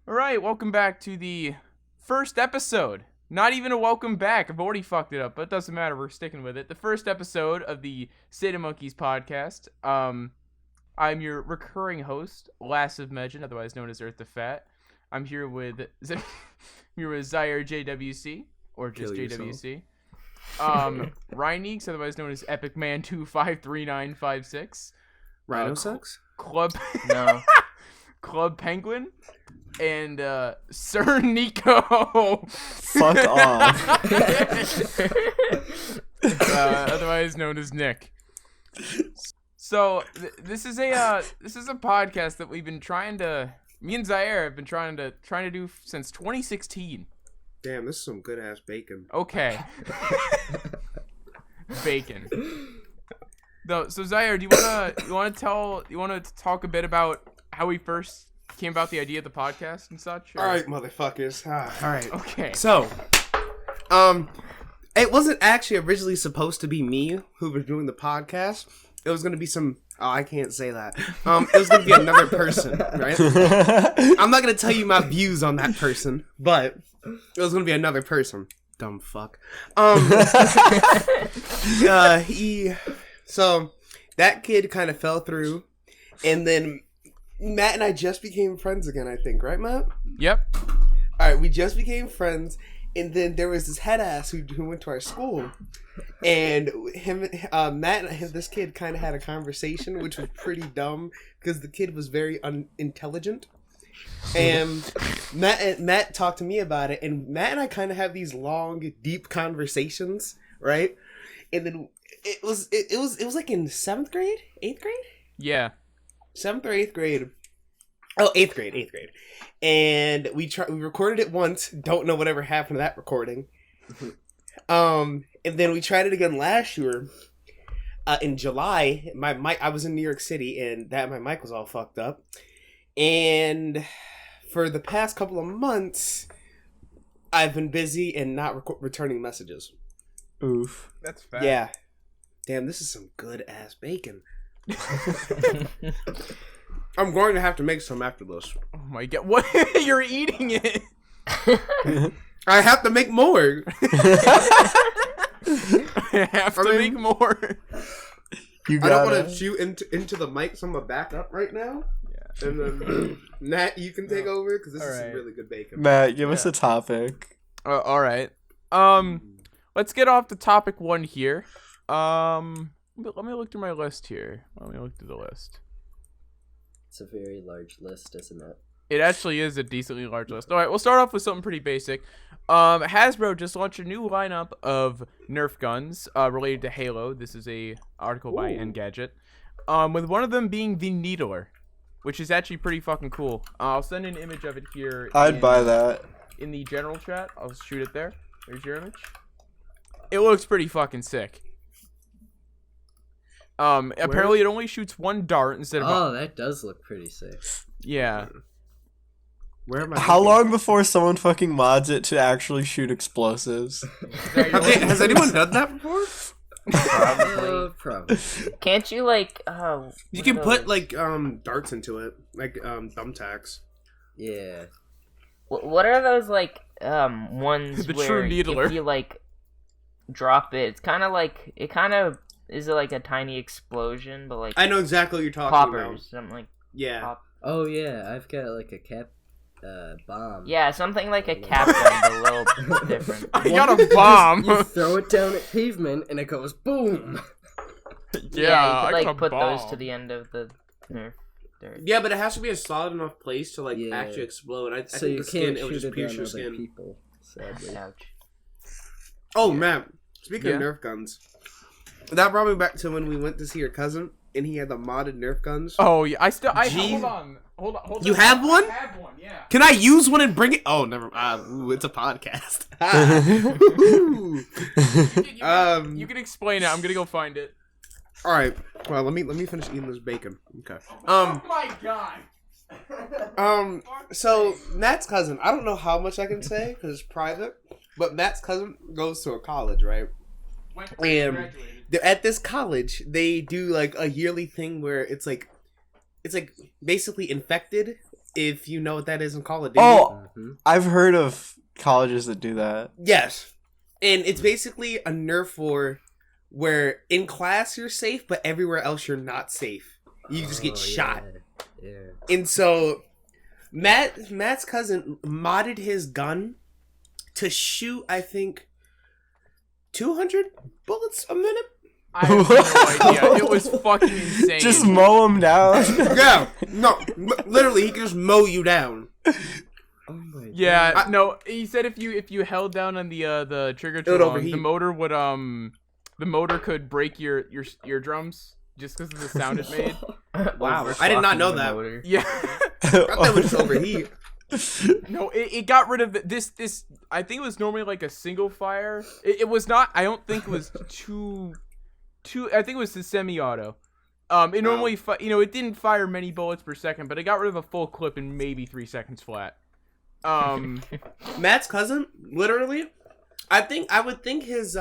Alright, welcome back to the first episode. Not even a welcome back. I've already fucked it up, but it doesn't matter. We're sticking with it. The first episode of the SATAMonkeys podcast. I'm your recurring host, Lass of Megin, otherwise known as EarthToFatt. I'm here with Zaire JWC, or just JWC. Ryan Eeks, otherwise known as Epic Man 253956. Rhino sucks? Club No. Club Penguin. And Sir Nico. Fuck off. Otherwise known as Nick. So this is a podcast that we've been me and Zaire have been trying to do since 2016. Damn, this is some good ass bacon. Okay. Bacon. So Zaire, do you wanna talk a bit about how we first came about the idea of the podcast and such? Or? All right, motherfuckers. All right. Okay. So, it wasn't actually originally supposed to be me who was doing the podcast. It was going to be I can't say that. It was going to be another person, right? I'm not going to tell you my views on that person, but it was going to be another person. Dumb fuck. So, that kid kind of fell through, and then Matt and I just became friends again, I think. Right, Matt? Yep. Alright, we just became friends, and then there was this head ass who went to our school, and Matt and this kid kind of had a conversation, which was pretty dumb, because the kid was very unintelligent, and Matt talked to me about it, and Matt and I kind of have these long, deep conversations, right? And then it was like in 7th grade? 8th grade? Yeah. 7th or 8th grade. Oh, 8th grade. And we recorded it once. Don't know whatever happened to that recording. And then we tried it again last year. In July, my mic. I was in New York City, and my mic was all fucked up. And for the past couple of months, I've been busy and not returning messages. Oof. That's fast. Yeah. Damn, this is some good ass bacon. I'm going to have to make some after this. Oh my god! What? You're eating it? I have to make more. I have to make more. You I don't want to shoot into the mic, so I'm gonna back up right now. Yeah. And then Nat, you can take over because this is All some right. really good bacon. Matt, give us a topic. All right. Let's get off the topic one here. Let me look through my list here. Let me look through the list. It's a very large list, isn't it? It actually is a decently large list. All right, we'll start off with something pretty basic. Hasbro just launched a new lineup of Nerf guns related to Halo. This is a article by Engadget. With one of them being the Needler, which is actually pretty fucking cool. I'll send an image of it here. I'd buy that. In the general chat. I'll shoot it there. There's your image. It looks pretty fucking sick. Apparently it only shoots one dart instead of... Oh, that does look pretty sick. Yeah. Where am I? How long before someone fucking mods it to actually shoot explosives? Has anyone done that before? Probably. Can't you like? You can put like darts into it, like thumbtacks. Yeah. What are those like ones The where true needler. if you like drop it, it's kind of is it like a tiny explosion, but like I know exactly what you're talking poppers, about. something like Yeah. pop. Oh yeah, I've got like a cap bomb. Yeah, something like a cap gun, but a little different. I got a bomb. You throw it down at pavement and it goes boom. Yeah, you could I got like a put bomb. those to the end of the Nerf dirt. Yeah, but it has to be a solid enough place to like Yeah. actually explode. I So think you the skin, can't it would shoot just it pierce on your other skin. people. Sadly. Ouch. Oh man, speaking of Yeah. Nerf guns, that brought me back to when we went to see your cousin and he had the modded Nerf guns. Oh, yeah. Jeez. Hold on. You have one? I have one, yeah. Can I use one and bring it? Oh, never. Ooh, it's a podcast. You can explain it. I'm gonna go find it. All right. Well, let me finish eating this bacon. Okay. Oh my god. So Matt's cousin. I don't know how much I can say because it's private, but Matt's cousin goes to a college, right? And at this college, they do like a yearly thing where it's like basically infected if you know what that is in Call of Duty. Oh, I've heard of colleges that do that. Yes. And it's basically a Nerf war where in class you're safe, but everywhere else you're not safe. You just get shot. Yeah. And so Matt's cousin modded his gun to shoot, I think, 200 bullets a minute. I have no idea. It was fucking insane. Just mow him down. Yeah, no, literally, he can just mow you down. Oh my Yeah, no. He said if you held down on the trigger too would long, overheat. the motor could break your eardrums just because of the sound it made. Wow, I did not know that. Motor. Yeah. I thought that would just overheat. No, it got rid of this. I think it was normally like a single fire. It was not. I don't think it was two. I think it was the semi-auto. It normally, it didn't fire many bullets per second, but it got rid of a full clip in maybe 3 seconds flat. Matt's cousin, literally, I would think his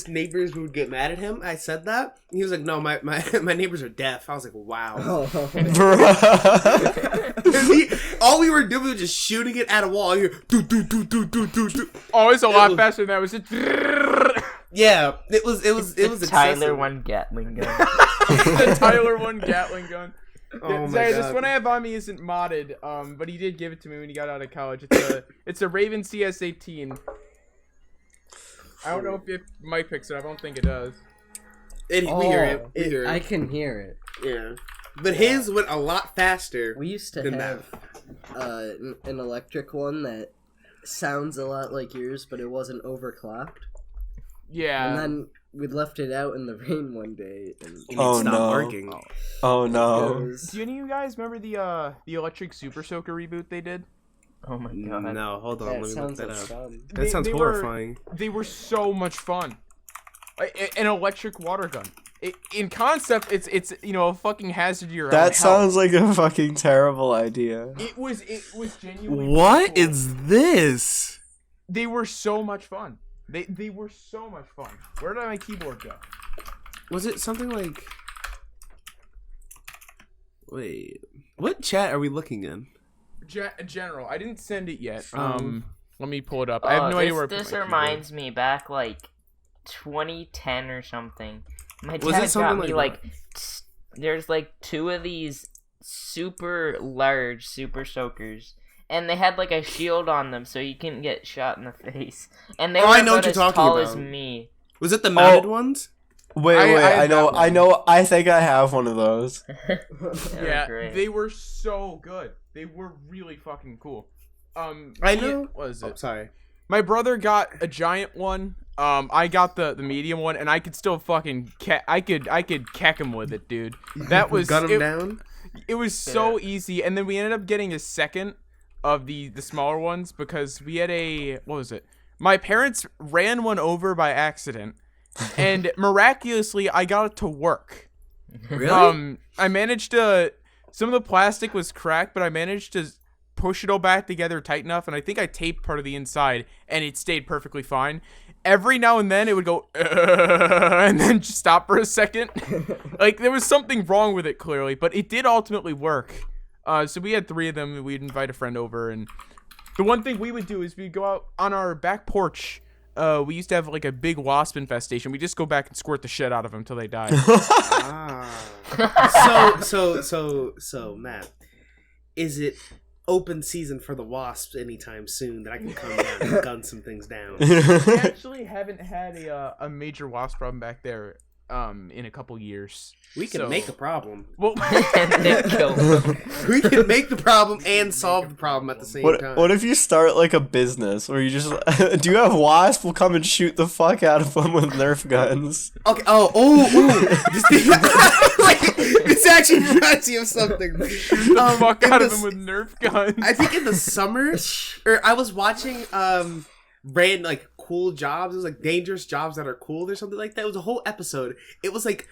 neighbors would get mad at him. I said that. He was like, no, my neighbors are deaf. I was like, wow. All we were doing was just shooting it at a wall. You hear, do. Oh, it's a lot faster than that. It was just... Yeah, it was Tyler excessive. 1 Gatling gun. The Tyler 1 Gatling gun. Oh my Sorry, God. this one I have on me isn't modded, but he did give it to me when he got out of college. It's a Raven CS18. I don't know if your mic picks it up. I don't think it does. We hear it. We hear I it. can hear it. Yeah, but his went a lot faster. We used to than have an electric one that sounds a lot like yours, but it wasn't overclocked. Yeah. And then we left it out in the rain one day, and It Oh, stopped no. working. Oh no. Do any of you guys remember the Electric Super Soaker reboot they did? Oh my god. No, hold on. that Let me look sounds that like up. fun. That sounds They were- horrifying. They were so much fun. An electric water gun. In concept, it's a fucking hazard to your own That health. sounds like a fucking terrible idea. It was genuinely. What cool. is this? They were so much fun. They were so much fun. Where did my keyboard go? Was it something like? Wait, what chat are we looking in? General. I didn't send it yet. Um, Let me pull it up. I have no idea where I put This my reminds me back like 2010 or something. My Was it dad something got me like like there's like 2 of these super large super soakers, and they had like a shield on them so you couldn't get shot in the face. And they Oh, were I know what about you're as talking tall about. as me. Was it the mounted ones? Wait, I I have know, that one. I know. I think I have one of those. They were Yeah, great. they were so good. They were really fucking cool. I know. What is Oh, it? sorry. My brother got a giant one. I got the medium one, and I could still fucking I could keck him with it, dude. That was Gun him it, down. It was so easy, and then we ended up getting a second of the smaller ones because we had what was it? My parents ran one over by accident, and miraculously I got it to work. Really? I managed to. Some of the plastic was cracked, but I managed to push it all back together tight enough, and I think I taped part of the inside, and it stayed perfectly fine. Every now and then, it would go, and then just stop for a second. Like, there was something wrong with it, clearly, but it did ultimately work. So we had 3 of them, and we'd invite a friend over, and the one thing we would do is we'd go out on our back porch. We used to have, like, a big wasp infestation. We just go back and squirt the shit out of them until they died. So, Matt, is it open season for the wasps anytime soon that I can come down and gun some things down? We actually haven't had a major wasp problem back there in a couple years. We can So- make a problem. Well, And they killed them. We can make the problem and solve the problem at the same time. What if you start like a business where you just do you have wasps? We'll come and shoot the fuck out of them with Nerf guns. Okay. This thing, like, this actually reminds me of something. the fuck in out of the- them with Nerf guns. I think in the summer, or I was watching random like cool jobs. It was like dangerous jobs that are cool or something like that. It was a whole episode. It was like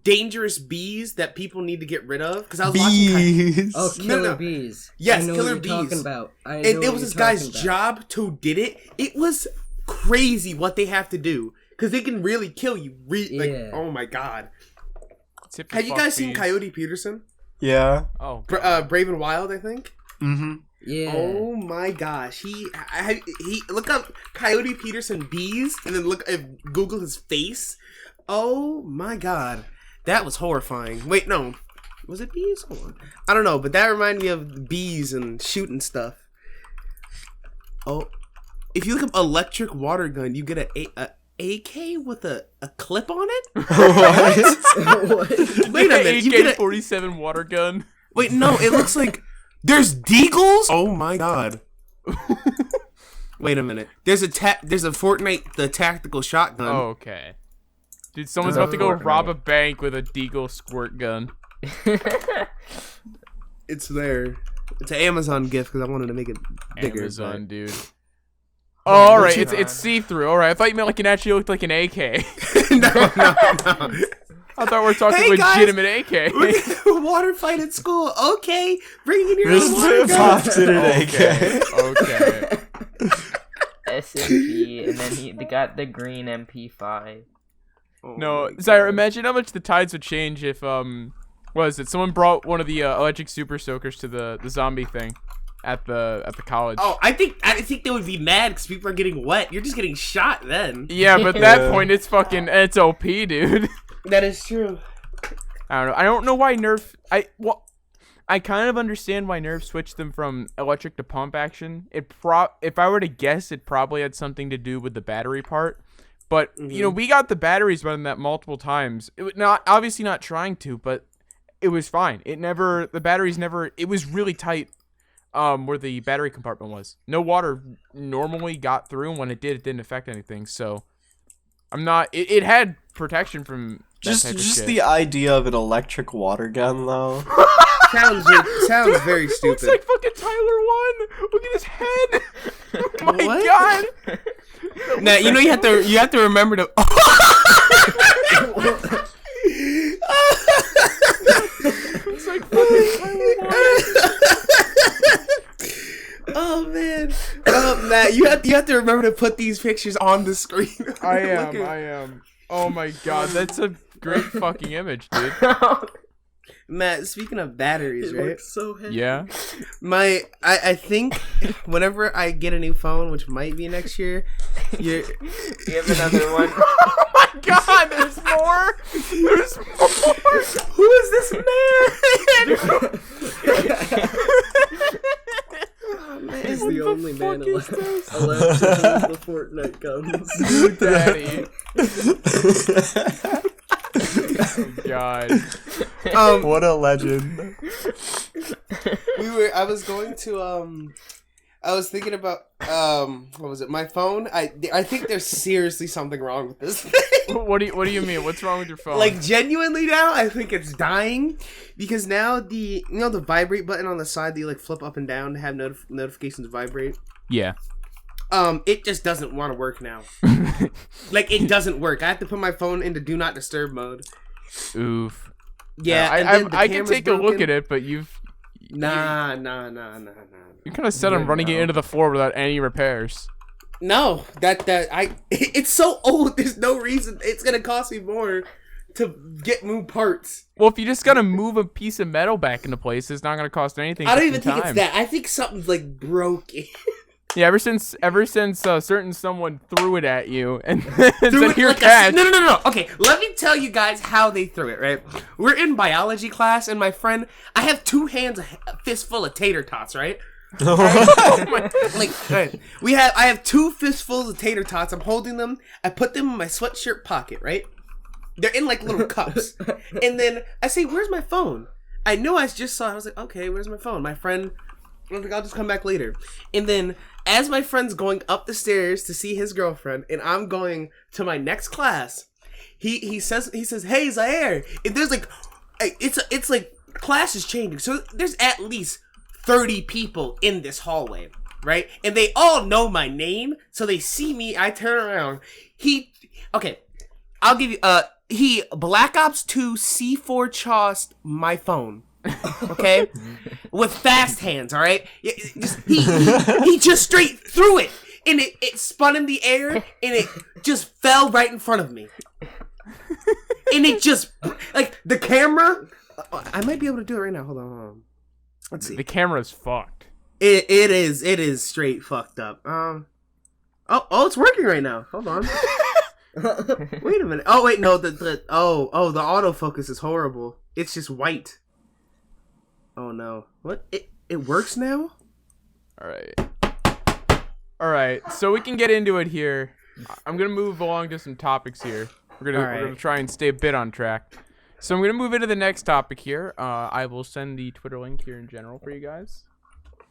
dangerous bees that people need to get rid of. Because I was watching. Bees. Oh, No, killer no. bees. Yes, I know killer what you're bees. talking about. And it was this guy's job to did it. It was crazy what they have to do because they can really kill you. Like, Yeah. oh my god. Tip to Have you fuck guys seen bees. Coyote Peterson? Yeah. Oh, God. Brave and Wild, I think. Mm-hmm. Yeah. Oh my gosh, he look up Coyote Peterson bees and then Google his face. Oh my god, that was horrifying. Wait, no, was it bees? Hold on, I don't know, but that reminded me of bees and shooting stuff. Oh, if you look up electric water gun, you get a AK with a clip on it. What? Wait a minute, you get a AK-47 water gun. wait. No, it looks like there's deagles. Oh my god. Wait a minute. There's a Fortnite the tactical shotgun. Oh, okay. Dude, someone's about to go rob a bank with a deagle squirt gun. It's there. It's an Amazon gift because I wanted to make it bigger. Amazon, dude. Oh, all right, it's see-through. All right, I thought you meant like it actually looked like an AK. No. I thought we were talking Hey, guys, legitimate AK. We're gonna have a water fight at school. Okay, bring in your own water Mr. gun. Popped in an AK. Okay. SMG, and then they got the green MP5. Oh No, my Zaire, God. imagine how much the tides would change if what was it? Someone brought one of the electric super soakers to the zombie thing at the college. Oh, I think they would be mad because people are getting wet. You're just getting shot then. Yeah, but at that Yeah. point it's fucking OP, dude. That is true. I don't know. I don't know why Nerf. I kind of understand why Nerf switched them from electric to pump action. If I were to guess, it probably had something to do with the battery part. But you know, we got the batteries running that multiple times. It was obviously not trying to, but it was fine. The batteries never. It was really tight. Where the battery compartment was. No water normally got through, and when it did, it didn't affect anything. So I'm not. It had protection from. Just the idea of an electric water gun, though. Sounds very Looks stupid. like fucking Tyler 1. Look at his head. Oh my What? god. Now you know you have to remember to. Looks like fucking Tyler 1. Oh man, Matt, you have to remember to put these pictures on the screen. I Look at- am. Oh my god, that's a great fucking image, dude. Matt, speaking of batteries, It right? looks so heavy. Yeah. I think whenever I get a new phone, which might be next year, You have another one. Oh my god, there's more. There's more. who is this man? He's the only man fuck is allowed to hold the Fortnite guns. Dude, daddy. Oh god. What a legend. I was going to I was thinking about what was it? My phone. I think there's seriously something wrong with this thing. What do you mean? What's wrong with your phone? Like genuinely now, I think it's dying because now the vibrate button on the side that you like flip up and down to have notifications vibrate. yeah. It just doesn't want to work now. Like it doesn't work. I have to put my phone into do not disturb mode. Oof. Yeah, and then the I can camera's take a look broken. at it, but you Nah. kind of said I'm running it into the floor without any repairs. No, it's so old. There's no reason. It's gonna cost me more to get new parts. Well, if you just gotta move a piece of metal back into place, it's not gonna cost anything. I don't but even some think time. it's that. I think something's like broken. Yeah, ever since certain someone threw it at you and said, "Here, like catch." no. Okay, let me tell you guys how they threw it. Right, we're in biology class, and my friend, I have two hands, a fistful of tater tots. Right. Oh my- Like right. I have two fistfuls of tater tots. I'm holding them. I put them in my sweatshirt pocket, right? They're in like little cups. And then I say, "Where's my phone?" I know I just saw it. I was like, "Okay, where's my phone?" My friend, I was like, "I'll just come back later." And then as my friend's going up the stairs to see his girlfriend, and I'm going to my next class, he says, "Hey, Zaire," and there's like, it's like class is changing, so there's at least 30 people in this hallway, right? And they all know my name, so they see me. I turn around. I'll give you. He Black Ops 2 C4 chossed my phone. Okay, with fast hands. All right, he just straight threw it, and it spun in the air, and it just fell right in front of me. And it just like the camera I might be able to do it right now. Hold on. Let's see. The camera's fucked. It is straight fucked up. Oh, it's working right now. Hold on. Wait a minute. Oh wait, no. The autofocus is horrible. It's just white. Oh no. What? It works now? All right. So we can get into it here. I'm gonna move along to some topics here. We're gonna try and stay a bit on track. So I'm gonna move into the next topic here. I will send the Twitter link here in general for you guys.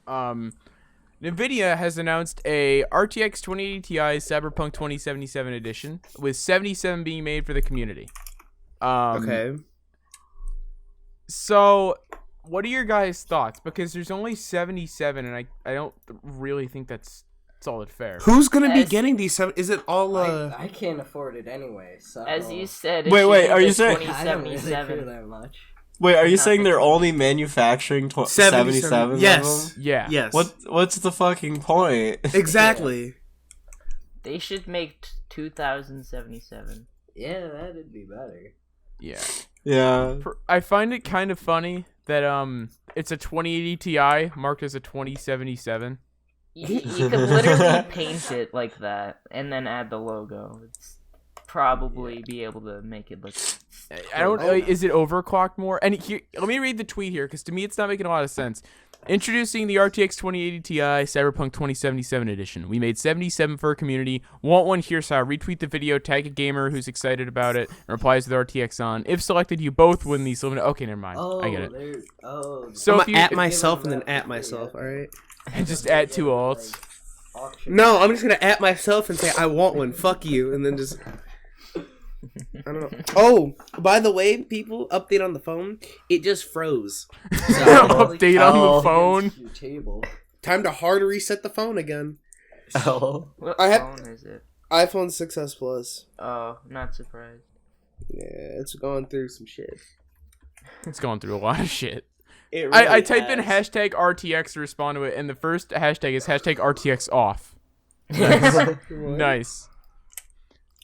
NVIDIA has announced a RTX 2080 Ti Cyberpunk 2077 edition, with 77 being made for the community. Okay. So, what are your guys' thoughts? Because there's only 77, and I don't really think that's all that fair. Who's gonna be getting these? Is it all? I can't afford it anyway. So As you said, Wait, are you saying- I don't really care 2077? that much. Wait, are you saying they're only manufacturing 77 Yes. of them? Yeah. Yes. What's the fucking point? Exactly. They should make 2077. Yeah, that'd be better. Yeah. Yeah. I find it kind of funny that it's a 2080 Ti marked as a 2077. You could literally paint it like that and then add the logo. It's probably be able to make it look. I don't know. Is it overclocked more? And here, let me read the tweet here, because to me it's not making a lot of sense. Introducing the RTX 2080 Ti Cyberpunk 2077 edition. We made 77 for our community. Want one? Here's how. Retweet the video, tag a gamer who's excited about it, and replies with RTX on. If selected, you both win these limited. Okay, never mind. I get it. So I'm if you at myself and then at myself. All right. and just add two alts. No, I'm just gonna at myself and say I want one. Fuck you, and then just. I don't know. Oh, by the way, people, update on the phone. It just froze. Update on the phone. Your table. Time to hard reset the phone again. Oh. What I have- phone is it? iPhone 6s Plus. Oh, not surprised. Yeah, it's going through some shit. It's going through a lot of shit. It I really typed in has. hashtag RTX to respond to it, and the first hashtag is hashtag RTX off. Nice.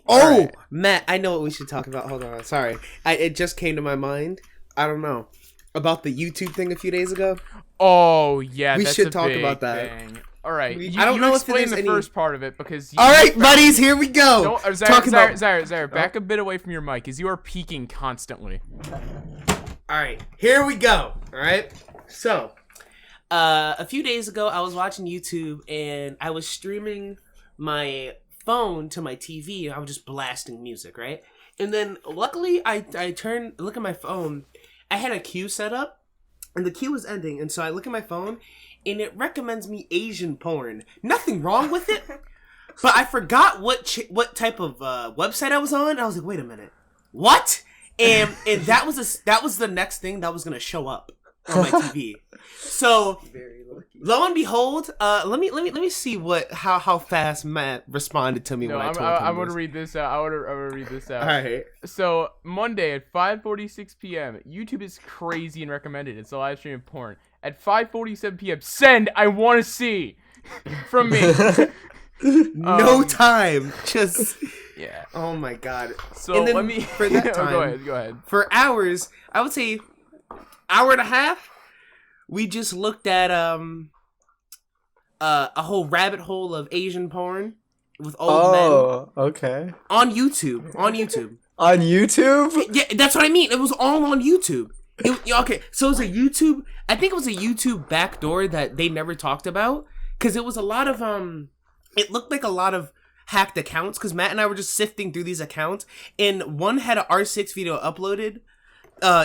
Oh, Alright. Matt, I know what we should talk about. Hold on, sorry. It just came to my mind. I don't know about the YouTube thing a few days ago. Oh yeah, We that's should a talk big about that. thing. All right, I don't know if explain there's the any- first part of it because. All right, buddies, here we go. Zaire, back a bit away from your mic, as you are peaking constantly. All right, here we go. All right, so a few days ago, I was watching YouTube and I was streaming my phone to my TV. I was just blasting music, right? And then luckily, I look at my phone. I had a queue set up, and the queue was ending, and so I look at my phone, and it recommends me Asian porn. Nothing wrong with it, but I forgot what type of website I was on. I was like, wait a minute, what? And that was the next thing that was gonna show up on my TV. So Very lucky. lo and behold, let me see how fast Matt responded to me No, when I told him. I'm gonna this. read this out. I'm gonna read this out. All right. So Monday at 5:46 p.m. YouTube is crazy and recommended. It's a live stream of porn. At 5:47 p.m. Send. I want to see from me. No time. Just Yeah. oh my god. So And then let me. for that time, Go ahead. For hours, I would say hour and a half. We just looked at a whole rabbit hole of Asian porn with old men Oh, okay. on YouTube. On YouTube. On YouTube? Yeah, that's what I mean. It was all on YouTube. Okay, so it was a YouTube. I think it was a YouTube backdoor that they never talked about because it was a lot of It looked like a lot of hacked accounts because Matt and I were just sifting through these accounts, and one had a R6 video uploaded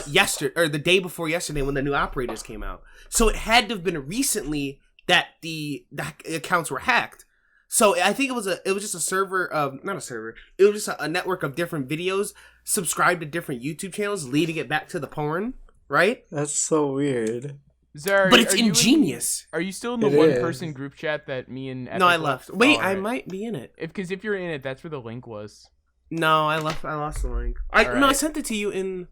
yesterday or the day before yesterday when the new operators came out. So it had to have been recently that the accounts were hacked. So I think it was just a server of not a server. It was just a network of different videos subscribed to different YouTube channels, leading it back to the porn, right? That's so weird. Zara, But it's are you ingenious. Are you still in the It one-person is. group chat that me and Epic No, I left. Oh, Wait, I alright. might be in it. Because if you're in it, that's where the link was. No, I left. I lost the link. No, I Alright. sent it to you in.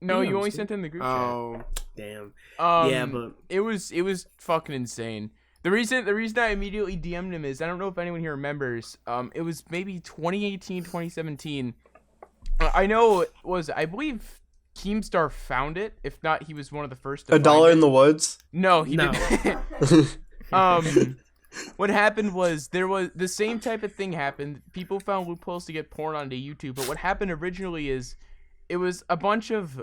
No, Yeah, you only see? sent in the group Oh, damn. chat. Yeah, but it was fucking insane. The reason I immediately DM'd him is I don't know if anyone here remembers. It was maybe 2018, 2017. I know it was, I believe Keemstar found it. If not, he was one of the first to $1 find in it. the woods. No, he No. didn't. What happened was there was the same type of thing happened. People found loopholes to get porn onto YouTube, but what happened originally is it was a bunch of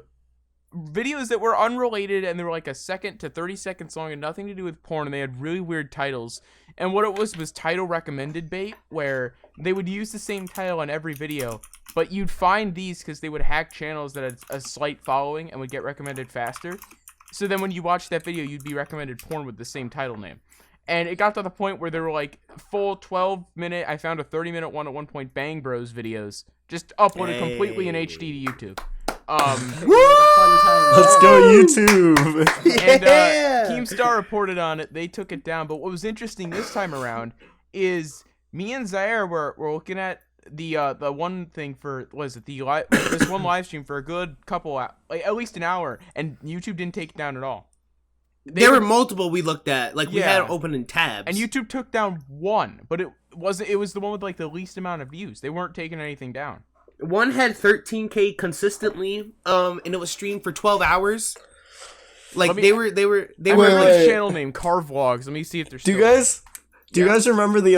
videos that were unrelated, and they were like a second to 30 seconds long and nothing to do with porn, and they had really weird titles. And what it was title recommended bait, where they would use the same title on every video, but you'd find these because they would hack channels that had a slight following and would get recommended faster. So then when you watch that video, you'd be recommended porn with the same title name. And it got to the point where there were like full 12-minute, I found a 30-minute one at one point, Bang Bros videos, just uploaded completely in HD to YouTube. Let's go YouTube. And Yeah. Keemstar reported on it. They took it down. But what was interesting this time around is me and Zaire were looking at the one thing for this one live stream for a good couple like at least an hour, and YouTube didn't take it down at all. There were multiple we looked at. Like, we Yeah. had open in tabs. And YouTube took down one, but it was the one with like the least amount of views. They weren't taking anything down. One had 13K consistently, and it was streamed for 12 hours. Like, I they were I Wait, remember wait. this channel name, Car Vlogs. Let me see if there's. Do you guys remember the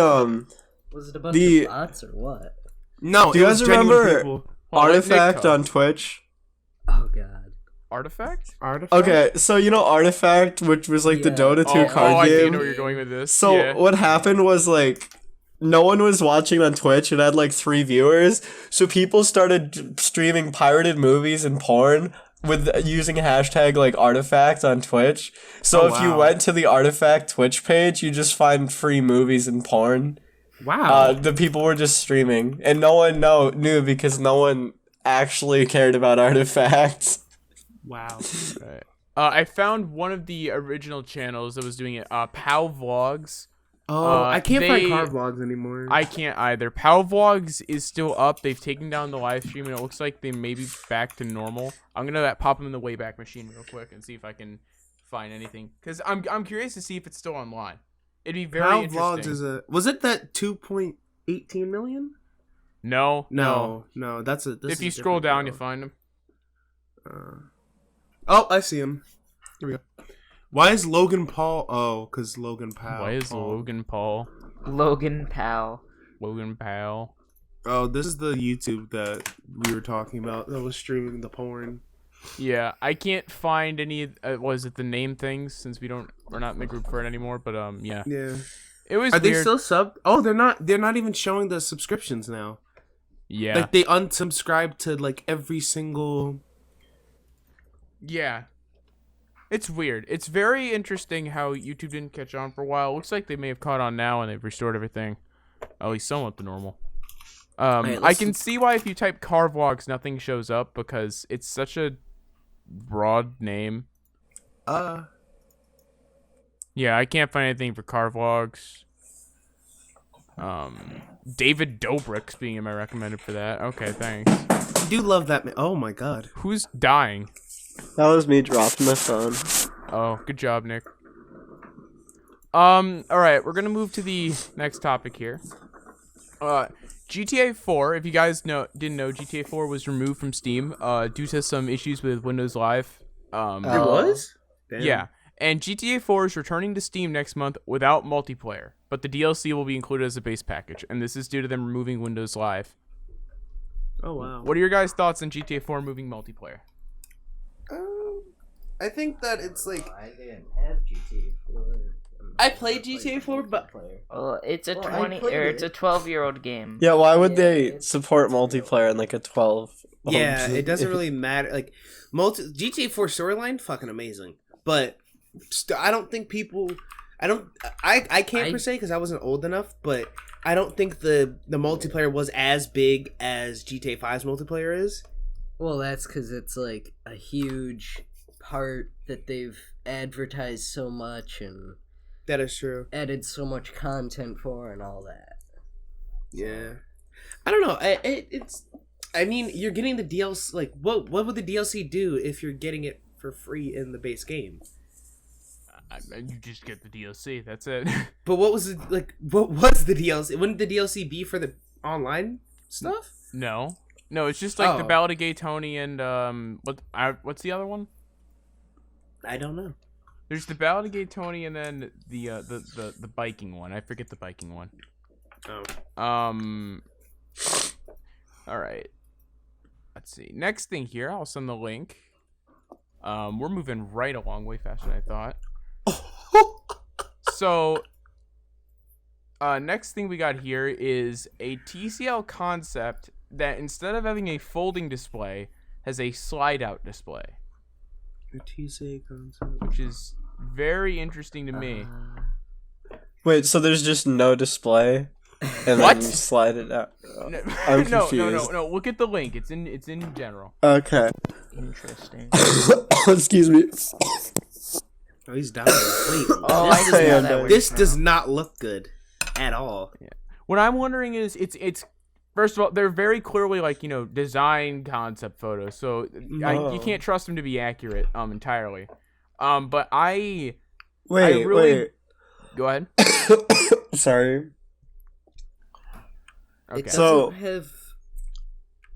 Was it a bunch The- of bots or what? No, Do you it was guys genuine remember people. Hold on, let Nick Artifact talk. on Twitch? Oh god. Artifact? Artifact? Okay, so you know Artifact, which was like the Yeah. Dota 2 Oh, card I think I game. know where you're going with this. So yeah. what happened was like no one was watching on Twitch. It had like 3 viewers. So people started streaming pirated movies and porn with using hashtag like Artifact on Twitch. So Oh, if you wow. went to the Artifact Twitch page, you just find free movies and porn. Wow. The people were just streaming, and no one knew because no one actually cared about Artifacts. Wow. Right. I found one of the original channels that was doing it. Pow Vlogs. Oh, I can't they- find car vlogs anymore. I can't either. Pow Vlogs is still up. They've taken down the live stream, and it looks like they may be back to normal. I'm gonna pop them in the Wayback Machine real quick and see if I can find anything, because I'm curious to see if it's still online. It'd be very How interesting. vlogs is a... Was it that 2.18 million? No. No, that's a... If you scroll down, you find them. Oh, I see him. Here we go. Why is Logan Paul... Oh, because Logan Paul. Why is Paul. Logan Paul? Logan Powell. Logan Powell. Oh, this is the YouTube that we were talking about that was streaming the porn. Yeah, I can't find any. Was it the name things, since we're not in the group for it anymore? But yeah, Yeah. it was Are weird. they still subbed? Oh, they're not. They're not even showing the subscriptions now. Yeah, Like, they unsubscribed to like every single... yeah. It's weird. It's very interesting how YouTube didn't catch on for a while. Looks like they may have caught on now, and they've restored everything, at least somewhat to normal. Alright, I let's can see why if you type car vlogs, nothing shows up, because it's such a broad name. Yeah, I can't find anything for car vlogs. David Dobrik's being in my recommended for that. Okay, thanks. I do love that man. Oh my god. Who's dying? That was me dropping my phone. Oh, good job, Nick. Alright, we're gonna move to the next topic here. GTA 4, if you guys didn't know, GTA 4 was removed from Steam, due to some issues with Windows Live. It was? Damn. Yeah. And GTA 4 is returning to Steam next month without multiplayer, but the DLC will be included as a base package, and this is due to them removing Windows Live. Oh wow. What are your guys' thoughts on GTA 4 moving multiplayer? I think that it's like... I didn't have GTA 4. I played GTA 4, but... Well, it's a Well, I 20 played or it's a it. 12-year-old game. Yeah, why would Yeah, they it's- support multiplayer in like a 12? Yeah, it doesn't really matter. Like, GTA 4 storyline, fucking amazing. But I don't think people... I can't per se because I wasn't old enough, but I don't think the multiplayer was as big as GTA 5's multiplayer is. Well, that's because it's like a huge part that they've advertised so much and That is true. added so much content for and all that. Yeah. I don't know. It's... I mean, you're getting the DLC... Like, what would the DLC do if you're getting it for free in the base game? You just get the DLC, that's it. But what was what was the DLC? Wouldn't the DLC be for the online stuff? No. No, it's just like the Oh. Ballad of Gay Tony and what's the other one? I don't know. There's the Ballad of Gay Tony and then the biking one. I forget the biking one. Oh. All right. Let's see. Next thing here, I'll send the link. We're moving right along, way faster than I thought. So, next thing we got here is a TCL concept that instead of having a folding display, has a slide-out display, which is very interesting to me. Wait, so there's just no display, and What? then you slide it out. No, I'm no, confused. no. Look at the link. It's in general. Okay. Interesting. Excuse me. Oh, he's dying. Wait. Oh, I just know that This works does now. not look good at all. What I'm wondering is, it's first of all, they're very clearly like design concept photos, so No. you can't trust them to be accurate entirely. But I Wait, really- go ahead. wait. Sorry. It Okay, doesn't So- have.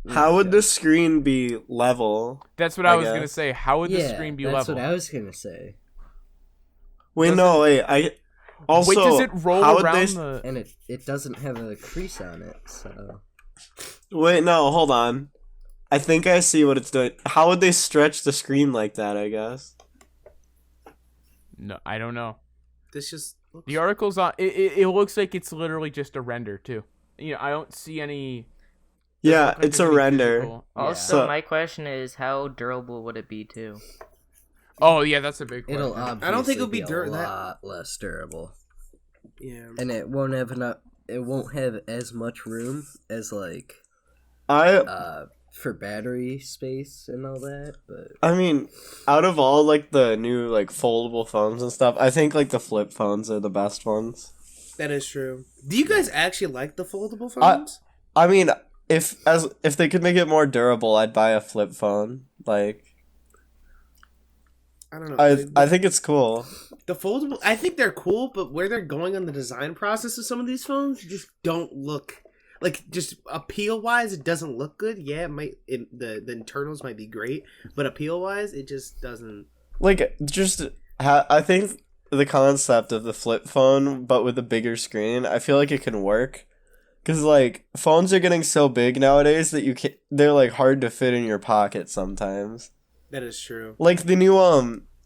How would the screen be level? that's what I was guess. gonna say. How would the screen be that's level? what I was gonna say. Wait, Does no, wait. Also, Wait, does it roll how would around they? the? And it doesn't have a crease on it, so. Wait, no, hold on. I think I see what it's doing. How would they stretch the screen like that? I guess. No, I don't know. This just looks... The article's on. It looks like it's literally just a render too. I don't see any. Yeah, look like it's a there's any render. physical- Also, So- my question is, how durable would it be too? Oh yeah, that's a big question. It'll obviously I don't think it'll be a that- lot less durable, Yeah. and it won't have enough. It won't have as much room as like for battery space and all that. But I mean, out of all like the new like foldable phones and stuff, I think like the flip phones are the best ones. That is true. Do you guys actually like the foldable phones? I mean, if they could make it more durable, I'd buy a flip phone. Like, I don't know. I think it's cool. The foldable, I think they're cool, but where they're going on the design process of some of these phones just don't look like, just appeal wise, it doesn't look good. Yeah, the internals might be great, but appeal wise, it just doesn't. Like, I think the concept of the flip phone, but with a bigger screen, I feel like it can work. Cause like phones are getting so big nowadays that they're like hard to fit in your pocket sometimes. That is true. Like the new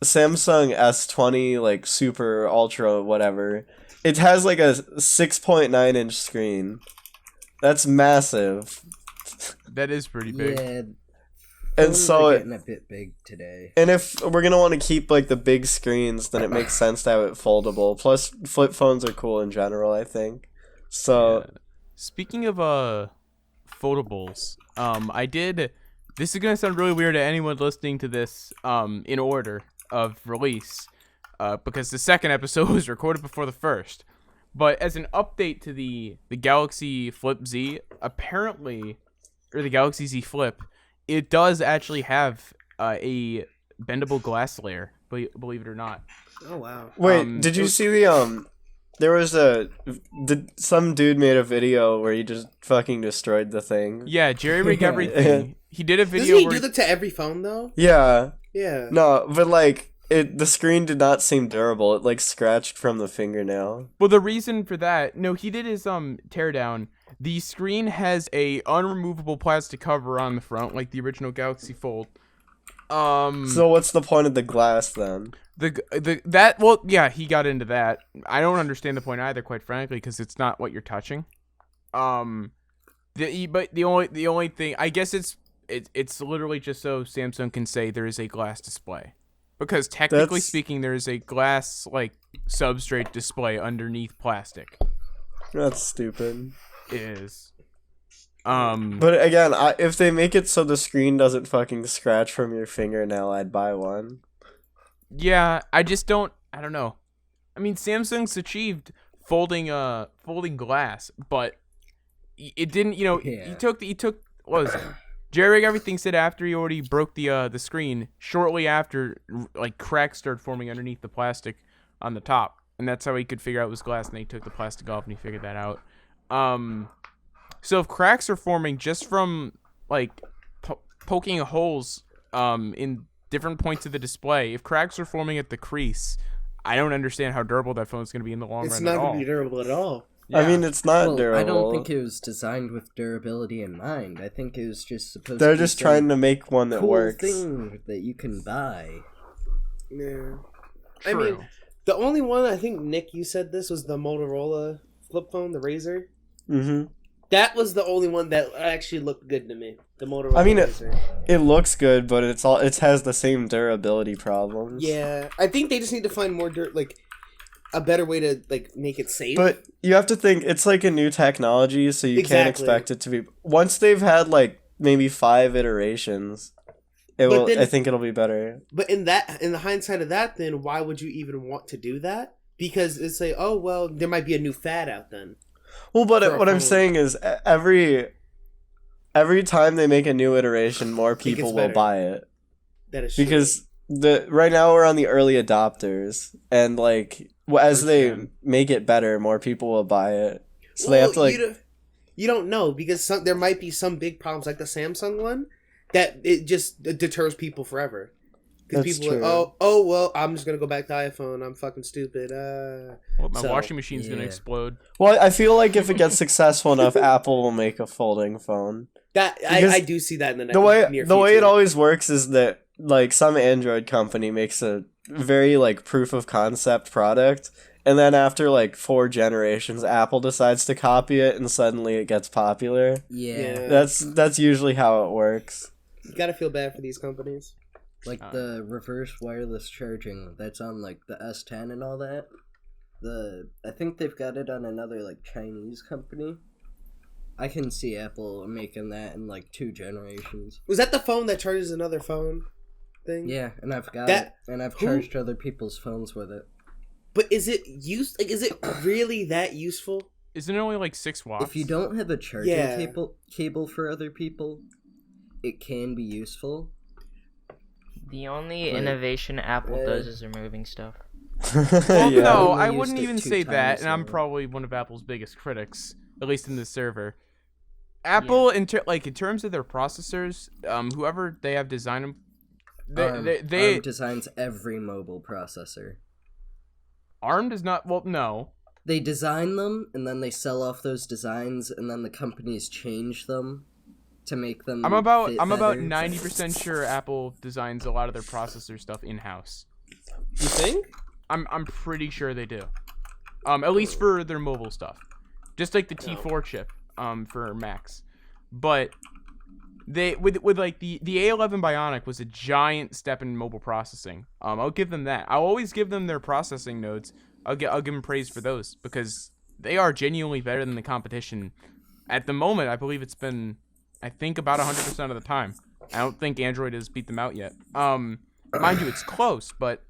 Samsung S20 like Super Ultra whatever. It has like a 6.9 inch screen. That's massive. That is pretty big. yeah, And phones so are getting a bit big today. and if we're gonna want to keep like the big screens, then it makes sense to have it foldable. Plus flip phones are cool in general, I think. So Yeah. Speaking of foldables, this is gonna sound really weird to anyone listening to this in order of release, because the second episode was recorded before the first. But as an update to the Galaxy Flip Z, apparently, or the Galaxy Z Flip, it does actually have a bendable glass layer, believe it or not. Oh wow. wait, did you see the there was some dude made a video where he just fucking destroyed the thing. Yeah, Jerry Rig Everything. He did a Doesn't video he where do that to every phone though? Yeah. Yeah. No, but like the screen did not seem durable. It like scratched from the fingernail. well, the reason for that, no, he did his teardown. The screen has a unremovable plastic cover on the front, like the original Galaxy Fold. So what's the point of the glass then? Well, yeah, he got into that. I don't understand the point either, quite frankly, because it's not what you're touching. But the only thing, I guess it's literally just so Samsung can say there is a glass display, because technically speaking, there is a glass like substrate display underneath plastic. That's stupid. It is. But again, if they make it so the screen doesn't fucking scratch from your fingernail, I'd buy one. Yeah, I don't know. I mean, Samsung's achieved folding glass, but it didn't, Yeah. he took what was it? Jerry Everything said after he already broke the screen, shortly after, like, cracks started forming underneath the plastic on the top, and that's how he could figure out it was glass, and then he took the plastic off and he figured that out. So if cracks are forming just from like poking holes in different points of the display. If cracks are forming at the crease, I don't understand how durable that phone's going to be in the long It's run not at all. going to be durable at all. Yeah. I mean, it's not durable. I don't think it was designed with durability in mind. I think it was just supposed They're to be just trying to make one that cool works. thing that you can buy. Yeah. True. I mean, the only one, I think, Nick, you said this, was the Motorola flip phone, the Razr. Mm-hmm. That was the only one that actually looked good to me. The Motorola I mean, Razr. it looks good, but it has the same durability problems. Yeah. I think they just need to find more a better way to make it safe. But you have to think, it's like a new technology, so you can't Exactly. expect it to be... Once they've had maybe 5 iterations, I think it'll be better. But in the hindsight of that, then why would you even want to do that? Because it's like, oh well, there might be a new fad out then. Well, but For a what I'm phone. saying is every time they make a new iteration, more people will better. buy it. That is true. Because right now we're on the early adopters, and as they make it better, more people will buy it. So they have to you don't know, because there might be some big problems like the Samsung one that it just deters people forever. Because That's people are true. like, oh well, I'm just gonna go back to iPhone. I'm fucking stupid. Well, my So, washing machine's going to yeah. explode. Well, I feel like if it gets successful enough, Apple will make a folding phone. That Because I do see that in the near The way it future. always works is that some Android company makes a very proof of concept product, and then after 4 generations, Apple decides to copy it, and suddenly it gets popular. Yeah. That's usually how it works. You gotta feel bad for these companies. Like the reverse wireless charging that's on the S10 and all that. I think they've got it on another Chinese company. I can see Apple making that in 2 generations. Was that the phone that charges another phone thing? Yeah, and I've got That- it, and I've who- charged other people's phones with it. But is it is it really that useful? Isn't it only 6 watts? If you don't have a charging Yeah. cable for other people, it can be useful. The only Like, innovation Apple does is removing stuff. Well, Yeah. no, only I used wouldn't it even 2 say that, times, and I'm so- probably one of Apple's biggest critics, at least in the server. Apple, in terms of their processors, whoever they have designed them, they ARM designs every mobile processor. ARM does not. Well, no. They design them, and then they sell off those designs, and then the companies change them to make them. I'm about fit 90% sure Apple designs a lot of their processor stuff in house. You think? I'm pretty sure they do. At least for their mobile stuff, just like the T4 chip, for Macs, but they with the A11 Bionic was a giant step in mobile processing. I'll give them that. I'll always give them their processing nodes. I'll give them praise for those because they are genuinely better than the competition. At the moment, I believe it's been, I think, about 100% of the time. I don't think Android has beat them out yet. Mind you, it's close, but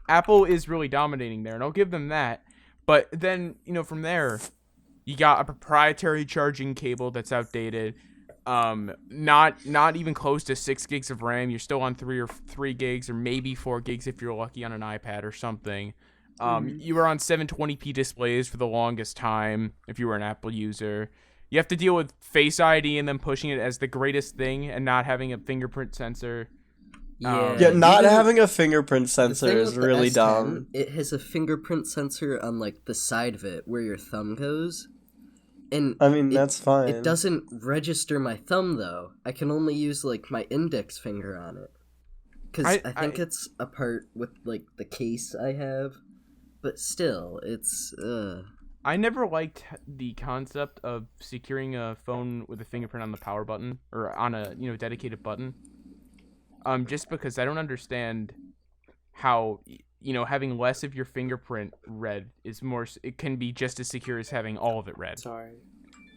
Apple is really dominating there, and I'll give them that. But then, from there, you got a proprietary charging cable that's outdated. Not even close to 6 gigs of RAM. You're still on 3 gigs or maybe 4 gigs if you're lucky on an iPad or something. You were on 720p displays for the longest time if you were an Apple user. You have to deal with Face ID and them pushing it as the greatest thing and not having a fingerprint sensor. Yeah, not Even having a fingerprint the sensor thing is with the really S10, dumb. It has a fingerprint sensor on the side of it where your thumb goes, and I mean, that's fine. It doesn't register my thumb though. I can only use my index finger on it, because I think it's a part with the case I have, but still, it's I never liked the concept of securing a phone with a fingerprint on the power button or on a dedicated button. Just because I don't understand how having less of your fingerprint read is more. It can be just as secure as having all of it read. Sorry.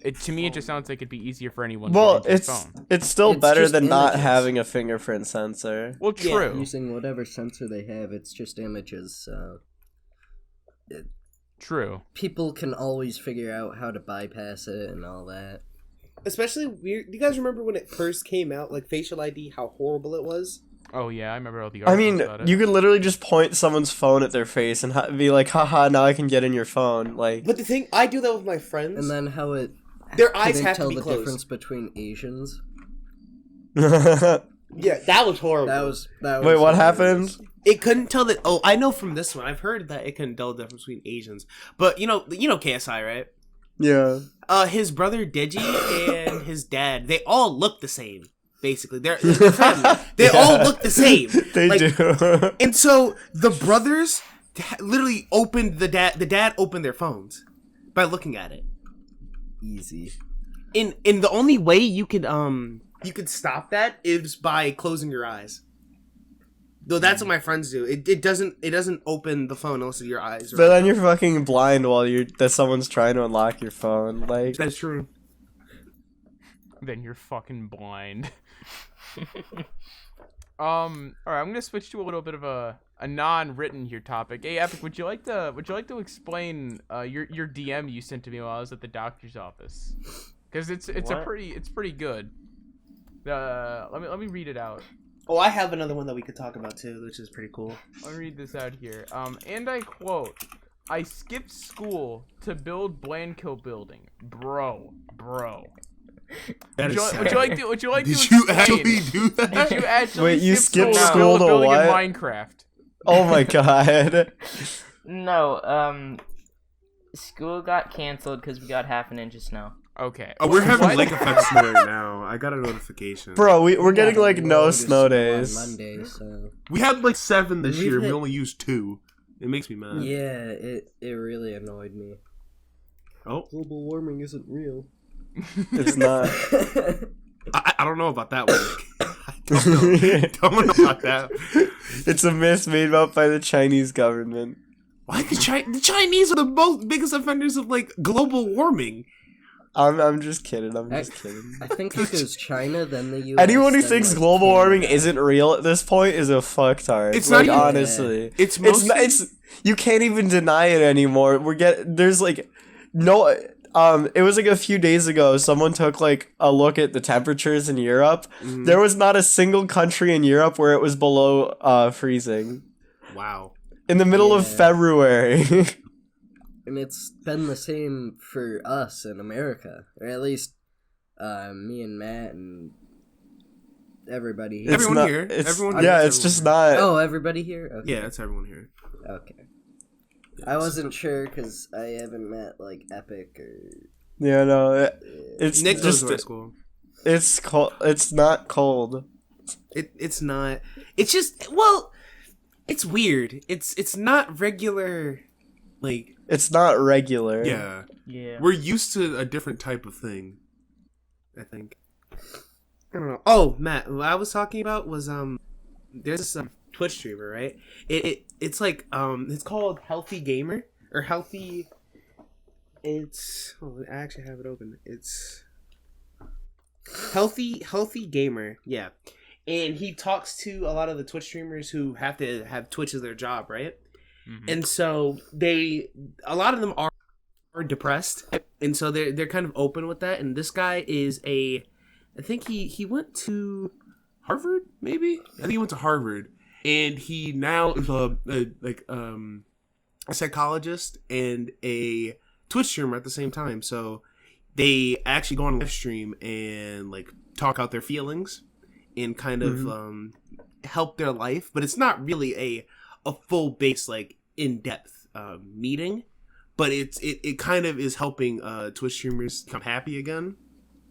To me, it just sounds like it'd be easier for anyone. Well, to get into a phone. it's still It's better just than not images. having a fingerprint sensor. Well, true. using whatever sensor they have. It's just images, so True. people can always figure out how to bypass it and all that. Especially weird. Do you guys remember when it first came out, facial ID, how horrible it was? Oh yeah, I remember all the I articles mean, about it. you could literally just point someone's phone at their face and be like, haha, now I can get in your phone. But the thing, I do that with my friends. And then how it Their eyes couldn't have to tell be the closed. difference between Asians. Yeah, that was horrible. That was Wait, what happened? It couldn't tell that. Oh, I know from this one. I've heard that it couldn't tell the difference between Asians. But you know KSI, right? Yeah. His brother Deji and his dad, they all look the same. Basically, they're family. They all look the same. They do. And so the brothers literally opened the dad opened their phones by looking at it. easy. In the only way you could stop that is by closing your eyes. Though that's what my friends do. It doesn't open the phone unless your eyes are But then you're fucking blind while that someone's trying to unlock your phone. Like, That's true. Then you're fucking blind. All right, I'm gonna switch to a little bit of a non-written here topic. Hey, Epic, would you like to explain your DM you sent to me while I was at the doctor's office? Because it's pretty good. Let me read it out. Oh, I have another one that we could talk about too, which is pretty cool. Let me read this out here. And I quote, "I skipped school to build Blandkill building, bro." That Would you like to Did you explain? actually do that? Did you actually Wait, you skip skipped school school to building what? in Minecraft? oh my god. No, school got canceled because we got half an inch of snow. Okay. Oh, we're having What? lake effect snow right now. I got a notification. Bro, we're getting Yeah, like we no went to snow school days. on Monday, so We had like 7 this We've year. We hit- only used 2. It makes me mad. yeah, it really annoyed me. Oh, Global warming isn't real. It's not. I don't know about that one. I don't know about that. It's a myth made up by the Chinese government. Why the Chinese are the biggest offenders of like global warming? I'm just kidding. I'm just kidding. I think it goes China, then the U.S. Anyone who then, thinks like, global warming Canada. isn't real at this point is a fucktard. It's like, not even- honestly. It's It's mostly, not, it's you can't even deny it anymore. There's like no it was like a few days ago someone took like a look at the temperatures in Europe. Mhm. There was not a single country in Europe where it was below freezing. wow. In the middle of Yeah. February. And it's been the same for us in America, or at least me and Matt and everybody here. It's Everyone not- here. It's, Everyone yeah, here. it's just not. Oh, everybody here? Okay. Yeah, that's everyone here. Okay. I wasn't sure because I haven't met like Epic or. Yeah, no. It's Nick goes just to our school. it's cold. It's not cold. It's not. It's just it's weird. It's not regular. Like It's not regular. Yeah. Yeah. We're used to a different type of thing, I think. I don't know. Oh, Matt, what I was talking about was there's this Twitch streamer, right? It's like it's called Healthy Gamer or Healthy. I actually have it open. It's Healthy Gamer, yeah. And he talks to a lot of the Twitch streamers who have to have Twitch as their job, right? Mhm. And so a lot of them are depressed, and so they're kind of open with that. And this guy is I think he went to Harvard, maybe. I think he went to Harvard, and he now is a psychologist and a Twitch streamer at the same time. So they actually go on a live stream and like talk out their feelings and kind of help their life. But it's not really a full base like in depth meeting, but it kind of is helping Twitch streamers become happy again.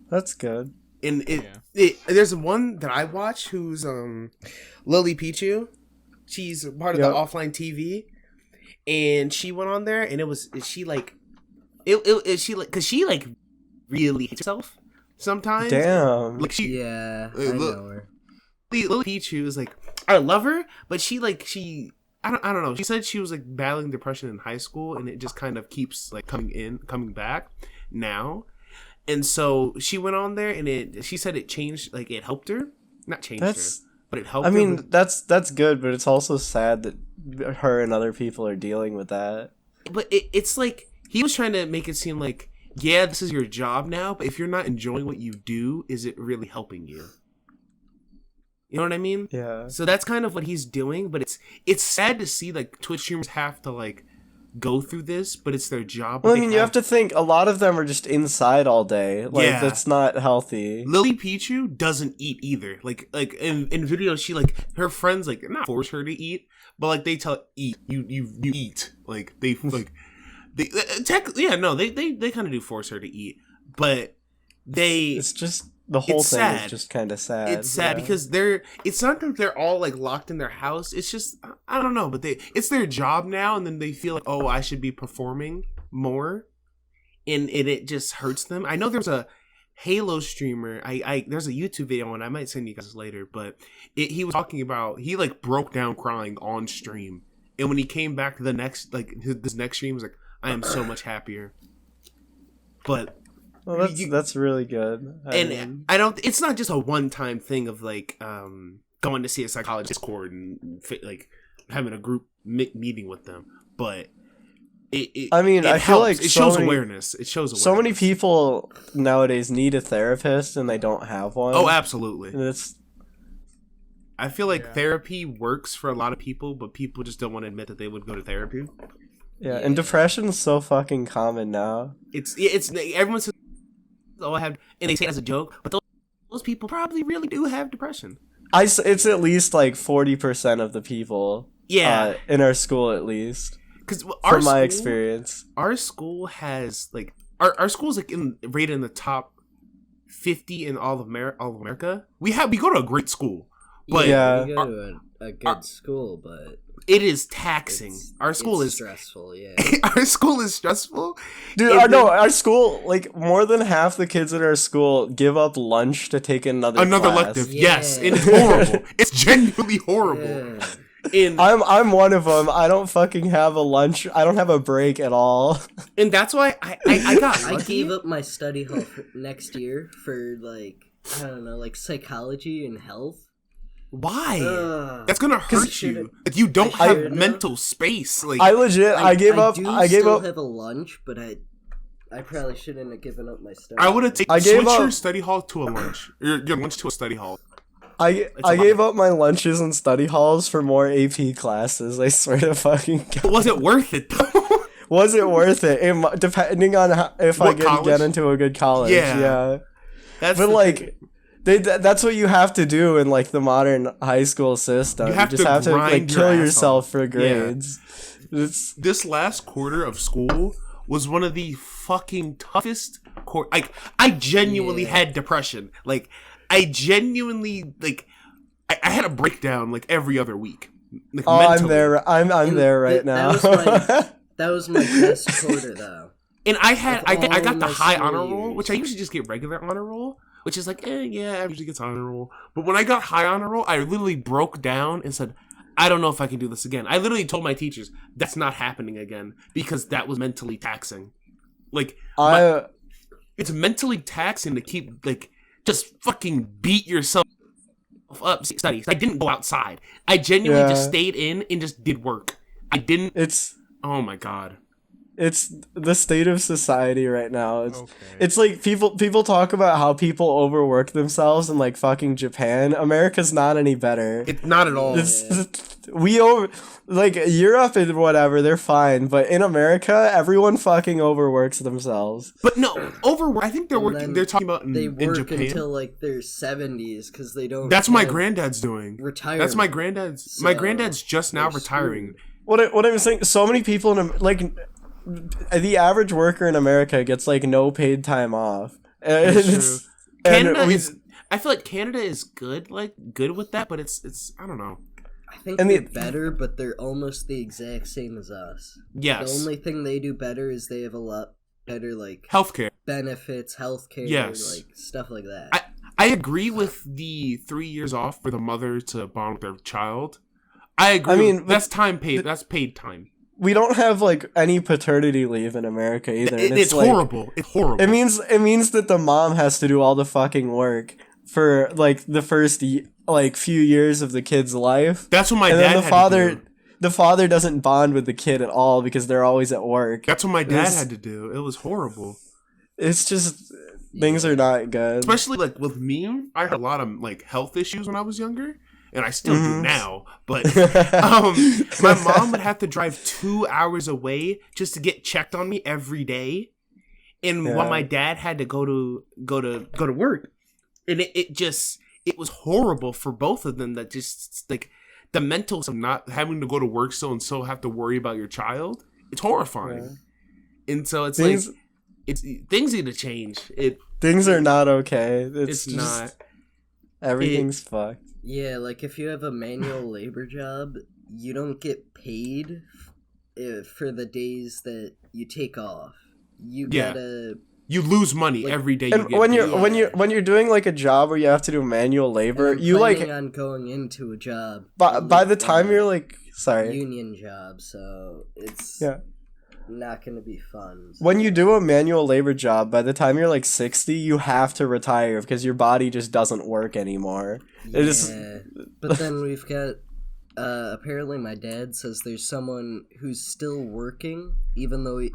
That's good. And there's one that I watch who's Lily Pichu. She's part of the Yep. offline TV, and she went on there, and she really hates herself sometimes. Damn. Like she, Yeah, I look. know her. Lily Pichu is like, I love her, but she I don't know. She said she was like battling depression in high school, and it just kind of keeps like coming back now. And so she went on there, and she said it changed, like it helped her, not changed her, but it helped. I her mean, with- that's good, but it's also sad that her and other people are dealing with that. but it's like he was trying to make it seem like, yeah, this is your job now, but if you're not enjoying what you do, is it really helping you? You know what I mean? Yeah. So that's kind of what he's doing, but it's sad to see like Twitch streamers have to like go through this, but it's their job. Well, I mean, you have to think a lot of them are just inside all day. Like, Yeah. that's not healthy. Lily Pichu doesn't eat either. Like in videos, she like her friends like not force her to eat, but like they tell eat you eat like they like they they kind of do force her to eat, but It's just the whole it's thing sad. is just kind of sad. It's sad because it's not that they're all like locked in their house. It's just I don't know, but it's their job now, and then they feel like, oh, I should be performing more, and it just hurts them. I know there's a Halo streamer. There's a YouTube video, and I might send you guys later, but he was talking about he like broke down crying on stream, and when he came back to the next this next stream, he was like, I am so much happier. But Well, that's really good. I don't. It's not just a one-time thing of like going to see a psychologist Discord and like having a group meeting with them, but I feel helps. like it shows awareness. It shows awareness. So many people nowadays need a therapist and they don't have one. Oh, absolutely. And I feel like therapy works for a lot of people, but people just don't want to admit that they would go to therapy. Yeah, and depression's so fucking common now. It's everyone says, "Oh, I have," and they say it as a joke, but those people probably really do have depression. It's at least like 40% of the people. Yeah, in our school at least. Because from my experience, our school has like our school's like rated in the top 50 in all of America. We go to a great school, but we go to a good school, but it is taxing. Our school is stressful. Yeah, our school is stressful, dude. Our school, like more than half the kids in our school give up lunch to take another class. elective. Yeah. Yes, and it's horrible. It's genuinely horrible. Yeah. I'm one of them. I don't fucking have a lunch. I don't have a break at all. And that's why I got lucky. I gave up my study hall for next year for like I don't know, like psychology and health. Why? That's gonna hurt you. Like you don't have mental space. Like I gave up. I still have a lunch, but I probably shouldn't have given up my study. I would have switched your study hall to a lunch. Your lunch to a study hall. I gave up my lunches and study halls for more AP classes. I swear to fucking God. Was it worth it though? Was it worth it? Depending on if I get into a good college. Yeah. But like, that's what you have to do in like the modern high school system. You just have to like kill yourself for grades. Yeah. This last quarter of school was one of the fucking toughest. Like I genuinely had depression. Like. I genuinely like. I had a breakdown like every other week. Like, mentally. I'm there. I'm there right now. That was my best quarter though. And I got the high honor roll, which I usually just get regular honor roll, which is like, yeah, I usually get honor roll. But when I got high honor roll, I literally broke down and said, I don't know if I can do this again. I literally told my teachers that's not happening again because that was mentally taxing. Like, it's mentally taxing to keep like. Just fucking beat yourself up studies. I didn't go outside. I genuinely just stayed in and just did work. I didn't. Oh my God. It's the state of society right now. It's like people talk about how people overwork themselves in like fucking Japan. America's not any better. It's not at all. Like Europe and whatever, they're fine, but in America, everyone fucking overworks themselves. But no, overwork. I think they're working. They're talking about they in work Japan until like their 70s because they don't. That's what my granddad's doing. Retirement. That's my granddad's. So my granddad's just now retiring. What I'm saying, so many people in like the average worker in America gets like no paid time off. That's true. Canada is. I feel like Canada is good with that, but it's I don't know. I think they're better, but they're almost the exact same as us. Yes. The only thing they do better is they have a lot better like healthcare benefits, healthcare, like stuff like that. I agree with the 3 years off for the mother to bond with their child. I agree. I mean, that's time paid. That's paid time. We don't have like any paternity leave in America either. It's like, horrible. It's horrible. It means that the mom has to do all the fucking work for like the first like few years of the kid's life. That's what my dad had to do. The father doesn't bond with the kid at all because they're always at work. That's what my dad had to do. It was horrible. It's just things are not good. Especially like with me, I had a lot of like health issues when I was younger, and I still do now. But Mm-hmm. my mom would have to drive 2 hours away just to get checked on me every day, and while my dad had to go to work, and it was horrible for both of them. That just like the mental of not having to go to work still and still have to worry about your child. It's horrifying, and so it's things need to change. Things are not okay. It's just, not. Everything's fucked. Yeah, like if you have a manual labor job, you don't get paid for the days that you take off. You gotta. You lose money every day. And when you're doing like a job where you have to do manual labor, you like on going into a job. By the time you're like, sorry, union job, so it's not gonna be fun. So. When you do a manual labor job, by the time you're like 60, you have to retire because your body just doesn't work anymore. Yeah, but then we've got apparently my dad says there's someone who's still working, even though he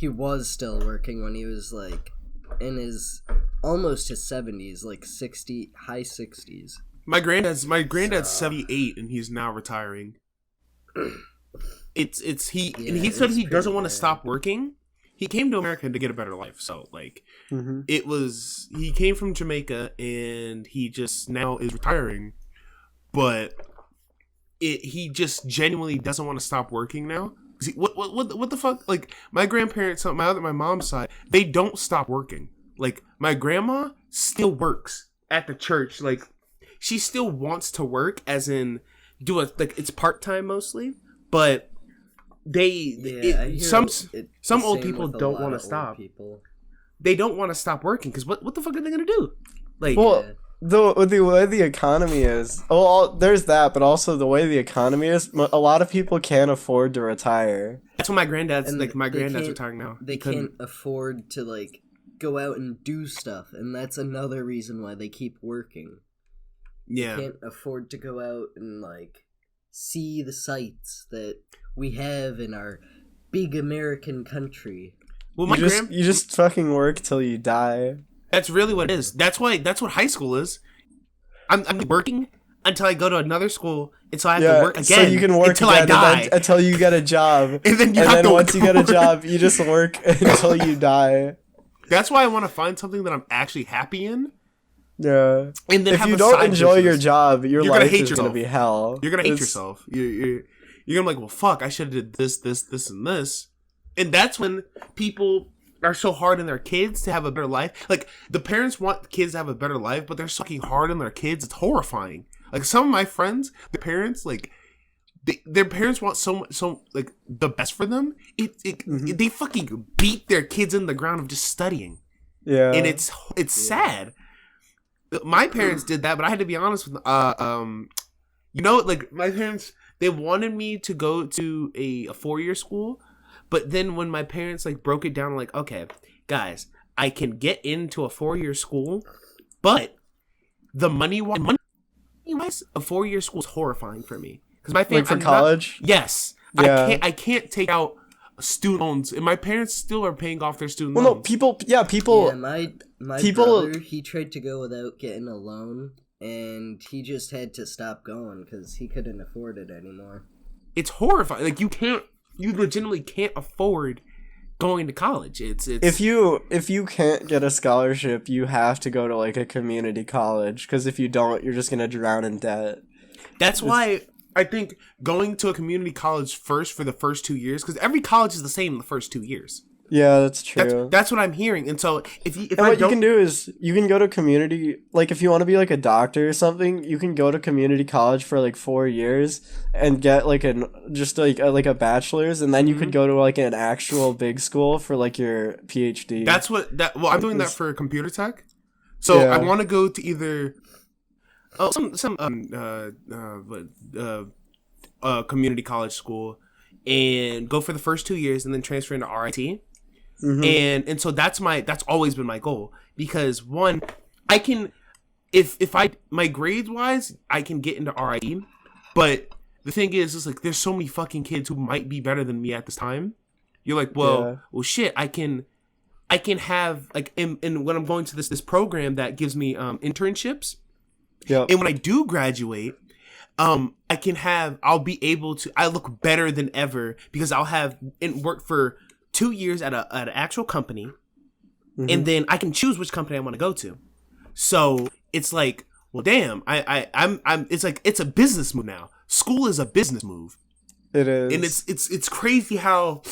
was still working when he was like in his almost his 70s, like 60, high 60s. My granddad's 78 and he's now retiring. He said he doesn't want to stop working. He came to America to get a better life. So like he came from Jamaica and he just now is retiring, but he just genuinely doesn't want to stop working now. See, what the fuck? Like my grandparents, my mom's side, they don't stop working. Like my grandma still works at the church. Like she still wants to work, as in it's part time mostly, but some old people don't want to stop. They don't want to stop working because what the fuck are they gonna do? Like the way the economy is, there's that, but also the way the economy is, a lot of people can't afford to retire. That's what my granddad's retiring now. They can't afford to like go out and do stuff, and that's another reason why they keep working. Yeah, they can't afford to go out and like see the sights that we have in our big American country. Well, you just fucking work till you die. That's really what it is. That's what high school is. I'm working until I go to another school, and so I have to work again. So you can work until I die, until you get a job, and then once you get a job, you just work until you die. That's why I want to find something that I'm actually happy in. Yeah. And then if you don't enjoy your job, your life is gonna be hell. You're gonna hate yourself. You're gonna be like, well, fuck, I should have did this, and this, and that's when people are so hard on their kids to have a better life. Like the parents want the kids to have a better life, but they're sucking hard on their kids. It's horrifying. Like some of my friends, their parents their parents want so like the best for them. They fucking beat their kids in the ground of just studying. Yeah, and it's sad. My parents did that, but I had to be honest with like my parents, they wanted me to go to a 4-year school. But then when my parents like broke it down, like, okay, guys, I can get into a 4-year school, but the money wise, a 4-year school is horrifying for me because my family for college. Yes, yeah. I can't take out student loans, and my parents still are paying off their student loans. No, people. Yeah, my brother, he tried to go without getting a loan, and he just had to stop going because he couldn't afford it anymore. It's horrifying. Like you legitimately can't afford going to college. It's if you can't get a scholarship, you have to go to like a community college because if you don't, you're just gonna drown in debt. That's why I think going to a community college first for the first 2 years, because every college is the same in the first 2 years. Yeah, that's true. That's what I'm hearing. And so you can do is you can go to community, like if you want to be like a doctor or something, you can go to community college for like 4 years and get like a bachelor's, and then you could go to like an actual big school for like your PhD. I'm doing that for computer tech. So I want to go to either community college school and go for the first 2 years and then transfer into RIT. Mm-hmm. And so that's always been my goal, because one, I can, if my grades wise, I can get into RIT, but the thing is like there's so many fucking kids who might be better than me at this time. You're like, well shit, I can have like, and when I'm going to this program that gives me internships, Yep. And when I do graduate, I'll be able to, I look better than ever because I'll have worked for 2 years at an actual company, and then I can choose which company I want to go to. So it's like, well, damn, I'm it's like, it's a business move now. School is a business move. It is. And it's crazy how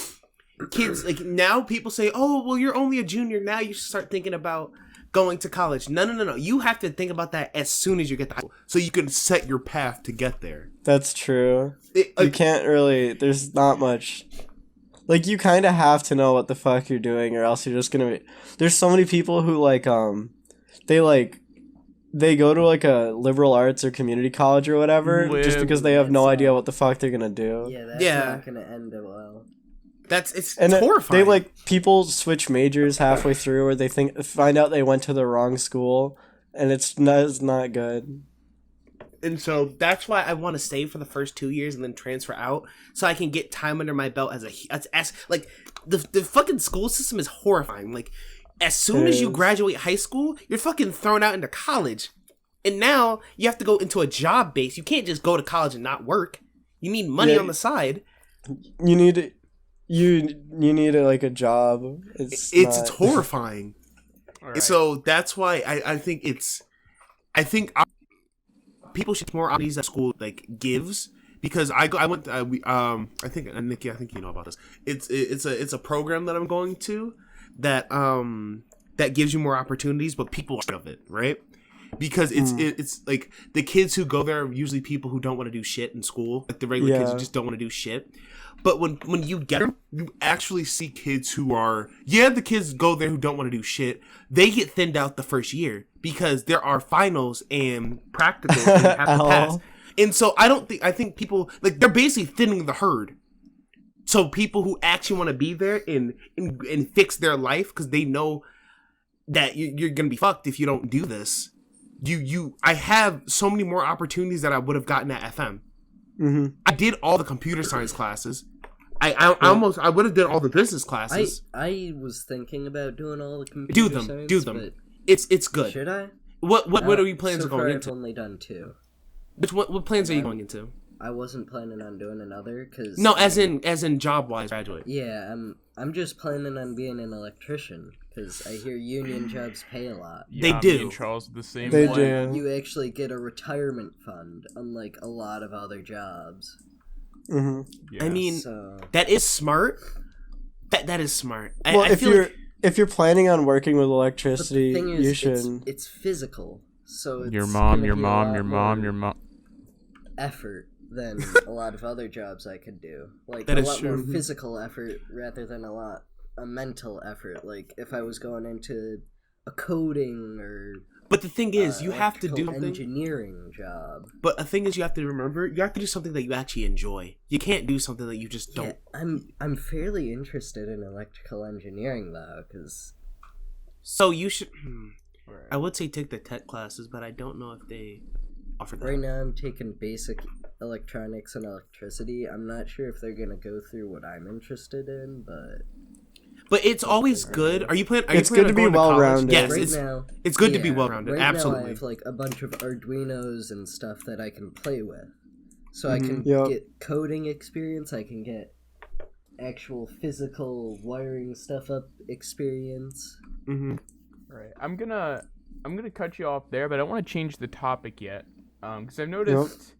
kids, like, now people say, oh, well, you're only a junior, now you should start thinking about going to college. No. You have to think about that as soon as you get to high school, so you can set your path to get there. That's true. You can't really, there's not much. Like, you kind of have to know what the fuck you're doing, or else you're just gonna be... There's so many people who, they go to, like, a liberal arts or community college or whatever, just because they have no idea what the fuck they're gonna do. Yeah, that's not gonna end well. It's horrifying. horrifying. People switch majors halfway through, or they find out they went to the wrong school, and it's not good. And so that's why I want to stay for the first 2 years and then transfer out, so I can get time under my belt as like, the fucking school system is horrifying. Like, as soon as you graduate high school, you're fucking thrown out into college, and now you have to go into a job base. You can't just go to college and not work. You need money on the side. You need like a job. It's horrifying. Right. So that's why I think people should more opportunities that school like gives, because I went I think Nikki, I think you know about this. It's a program that I'm going to that gives you more opportunities, but people are scared of it, right? Because it's like the kids who go there are usually people who don't want to do shit in school, like the regular kids who just don't want to do shit. But when you get them, you actually see kids who are, the kids go there who don't want to do shit. They get thinned out the first year because there are finals and practicals that you have to pass. And so I think people, like, they're basically thinning the herd. So people who actually want to be there and fix their life, because they know that you're going to be fucked if you don't do this. I have so many more opportunities that I would have gotten at FM. Mm-hmm. I did all the computer science classes. I would have done all the business classes. I was thinking about doing all the computer science. Do them. It's good. Should I? What are you plans so on going far into? I've only done 2. What plans are you going into? I wasn't planning on doing another because No, as in job wise, graduate. Yeah, I'm just planning on being an electrician because I hear union jobs pay a lot. They Me do. and Charles the same They way. do. You actually get a retirement fund, unlike a lot of other jobs. Mm-hmm. Yes. I mean, So that is smart. That is smart. Well, I feel if you're planning on working with but electricity, the thing is, you should. it's physical, so it's your mom, gonna your be a mom, lot your mom, more your mom. effort than a lot of other jobs I could do. Like That a is lot true. more physical effort rather than a mental effort. Like if I was going into a coding or But the thing is, you have to do electrical something. engineering job. But the thing is, you have to remember, you have to do something that you actually enjoy. You can't do something that you just don't. Yeah, I'm fairly interested in electrical engineering though, because So you should. I would say take the tech classes, but I don't know if they offer that. right now I'm taking basic electronics and electricity. I'm not sure if they're gonna go through what I'm interested in, But it's always good. Are you planning? It's good to be well-rounded. Yes, right it's now it's good to be well-rounded. Right now I Absolutely. have like a bunch of Arduinos and stuff that I can play with, so I can Yep. get coding experience. I can get actual physical wiring stuff up experience. Mm-hmm. Right. I'm gonna cut you off there, but I don't want to change the topic yet. Because I've noticed,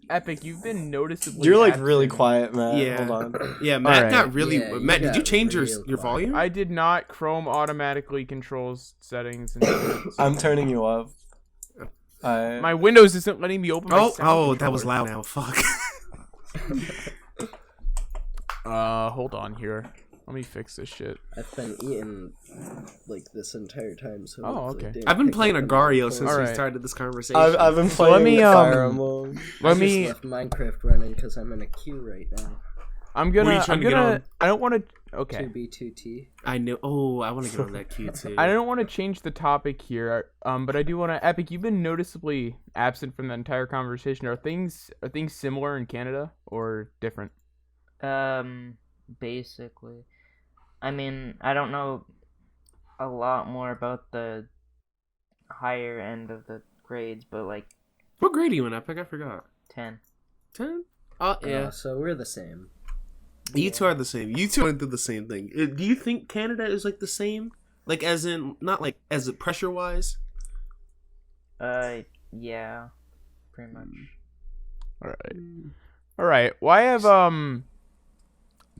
Epic, you've been noticeably. You're like absent. really quiet, Matt. Yeah. Hold on. Yeah, Matt Alright. got really. Yeah, you Matt, did you got change your real quiet. volume? I did not. Chrome automatically controls settings and shit. I'm turning you up. My Windows isn't letting me open my sound that was controller. loud now. Fuck. Hold on here. Let me fix this shit. I've been eating like this entire time, so Oh, hopefully okay. it didn't I've been pick playing up on Agario my since phone. we Alright. started this conversation. I've been So let playing me, Fire Emblem. Let I me. just left Minecraft running because I'm in a queue right now. I'm What are gonna. you trying I'm to get gonna. on? I don't want to. Okay. 2B2T. I know. Oh, I want to get on that queue too. I don't want to change the topic here, but I do want to. Epic, you've been noticeably absent from the entire conversation. Are things similar in Canada or different? Basically. I mean, I don't know a lot more about the higher end of the grades, but like What grade are you in, Epic? I forgot. 10. 10? Oh, yeah. So we're the same. You two are the same. You two went through the same thing. Do you think Canada is like the same? Like as in, not like as a pressure wise? Yeah. Pretty much. All right. Well, I have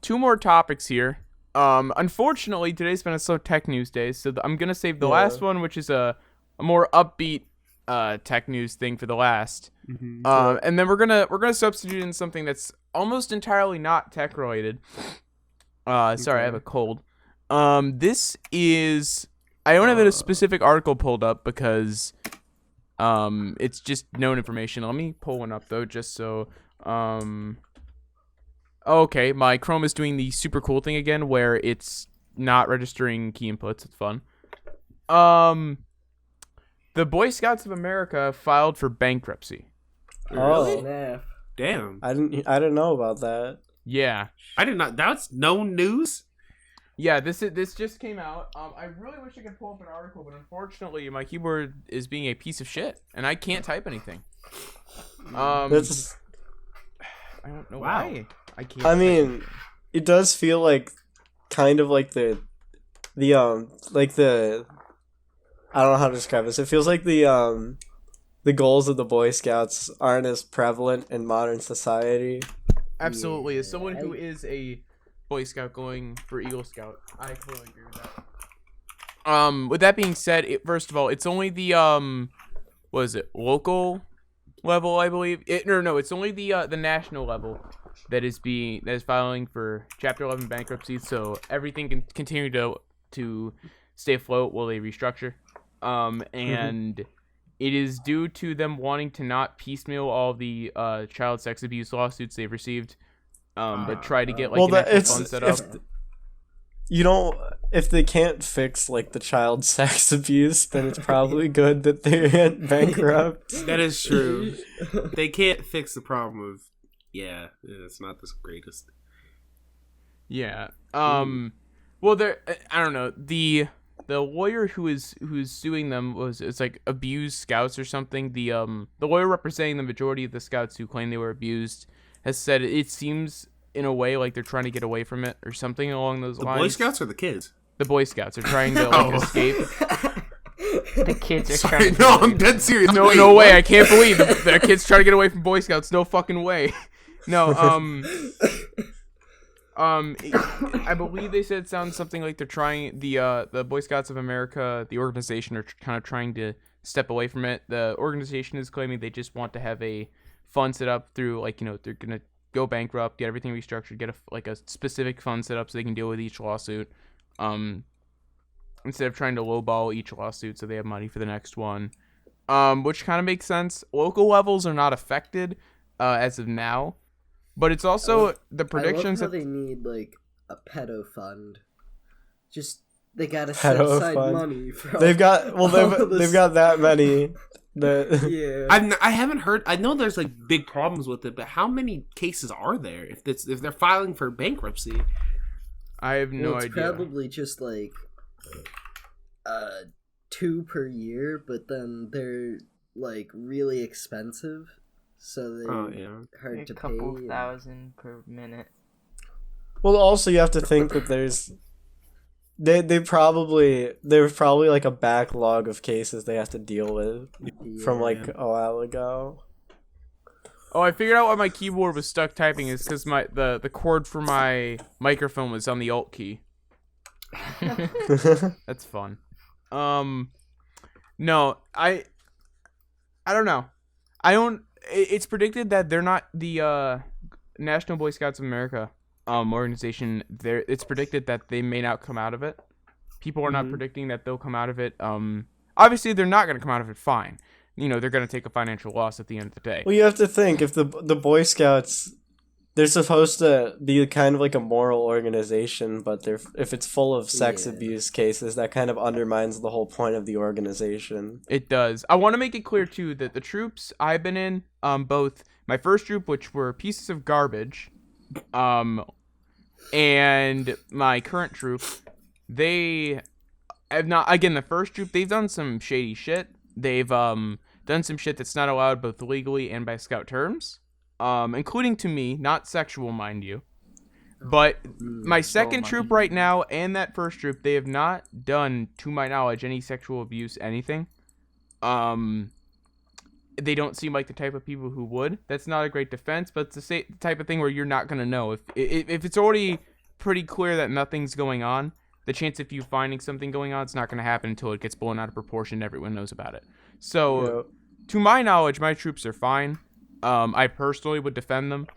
two more topics here. Unfortunately, today's been a slow tech news day, so I'm gonna save the last one, which is a more upbeat tech news thing for the last. And then we're gonna substitute in something that's almost entirely not tech related. Sorry, I have a cold. This is, I don't have a specific article pulled up because it's just known information. Let me pull one up though, just so okay, my Chrome is doing the super cool thing again where it's not registering key inputs. It's fun. The Boy Scouts of America filed for bankruptcy. Oh, Snap. Damn. I didn't know about that. Yeah. I did not. That's no news. Yeah, this just came out. I really wish I could pull up an article, but unfortunately my keyboard is being a piece of shit and I can't type anything. That's, I don't know Wow. why. I can't. I type mean, anything. it does feel like kind of like the I don't know how to describe this. It feels like the goals of the Boy Scouts aren't as prevalent in modern society. Absolutely. As someone who is a Boy Scout going for Eagle Scout, I totally agree with that. With that being said, first of all, it's only the what is it, local level, I believe. It's only the national level that is filing for Chapter 11 bankruptcy. So everything can continue to stay afloat while they restructure. And it is due to them wanting to not piecemeal all the child sex abuse lawsuits they've received, but try to get like an actual fund set up. If they can't fix like the child sex abuse, then it's probably good that they went bankrupt. That is true. They can't fix the problem of, it's not the greatest. Yeah. Well, I don't know. The lawyer who's suing them it's like abused scouts or something. The lawyer representing the majority of the scouts who claim they were abused has said it seems in a way like they're trying to get away from it or something along those lines. The Boy Scouts or the kids? The Boy Scouts are trying to like escape. The kids are Sorry, trying to no, I'm dead serious. No, Wait, no way! what? I can't believe the kids trying to get away from Boy Scouts. No fucking way. No. I believe they said it sounds something like they're trying the Boy Scouts of America, the organization, are kind of trying to step away from it. The organization is claiming they just want to have a fund set up through they're gonna go bankrupt, get everything restructured, get a specific fund set up so they can deal with each lawsuit. Instead of trying to lowball each lawsuit so they have money for the next one. Which kind of makes sense. Local levels are not affected as of now. But it's also the predictions I love how that they need like a pedo fund. Just they gotta set aside money for. They've got that many. Yeah. I haven't heard. I know there's like big problems with it, but how many cases are there if they're filing for bankruptcy? I have no it's idea. Probably just like 2 per year, but then they're like really expensive. So they're hard to pay. A couple thousand per minute. Well, also you have to think that there's probably like a backlog of cases they have to deal with from like a while ago. Oh, I figured out why my keyboard was stuck typing is because the cord for my microphone was on the Alt key. That's fun. No, I don't know. It's predicted that they're not the National Boy Scouts of America organization. It's predicted that they may not come out of it. People are not predicting that they'll come out of it. Obviously, they're not going to come out of it fine. They're going to take a financial loss at the end of the day. Well, you have to think if the Boy Scouts, they're supposed to be kind of like a moral organization, but if it's full of sex abuse cases, that kind of undermines the whole point of the organization. It does. I want to make it clear too that the troops I've been in, both my first troop, which were pieces of garbage, and my current troop, they have not. Again, the first troop, they've done some shady shit. They've done done some shit that's not allowed both legally and by Scout terms, including to me, not sexual, mind you. But my second troop right now and that first troop, they have not done, to my knowledge, any sexual abuse, anything. They don't seem like the type of people who would. That's not a great defense, but it's the type of thing where you're not going to know. If it's already pretty clear that nothing's going on, the chance of you finding something going on, it's not going to happen until it gets blown out of proportion and everyone knows about it. So, to my knowledge, my troops are fine. I personally would defend them.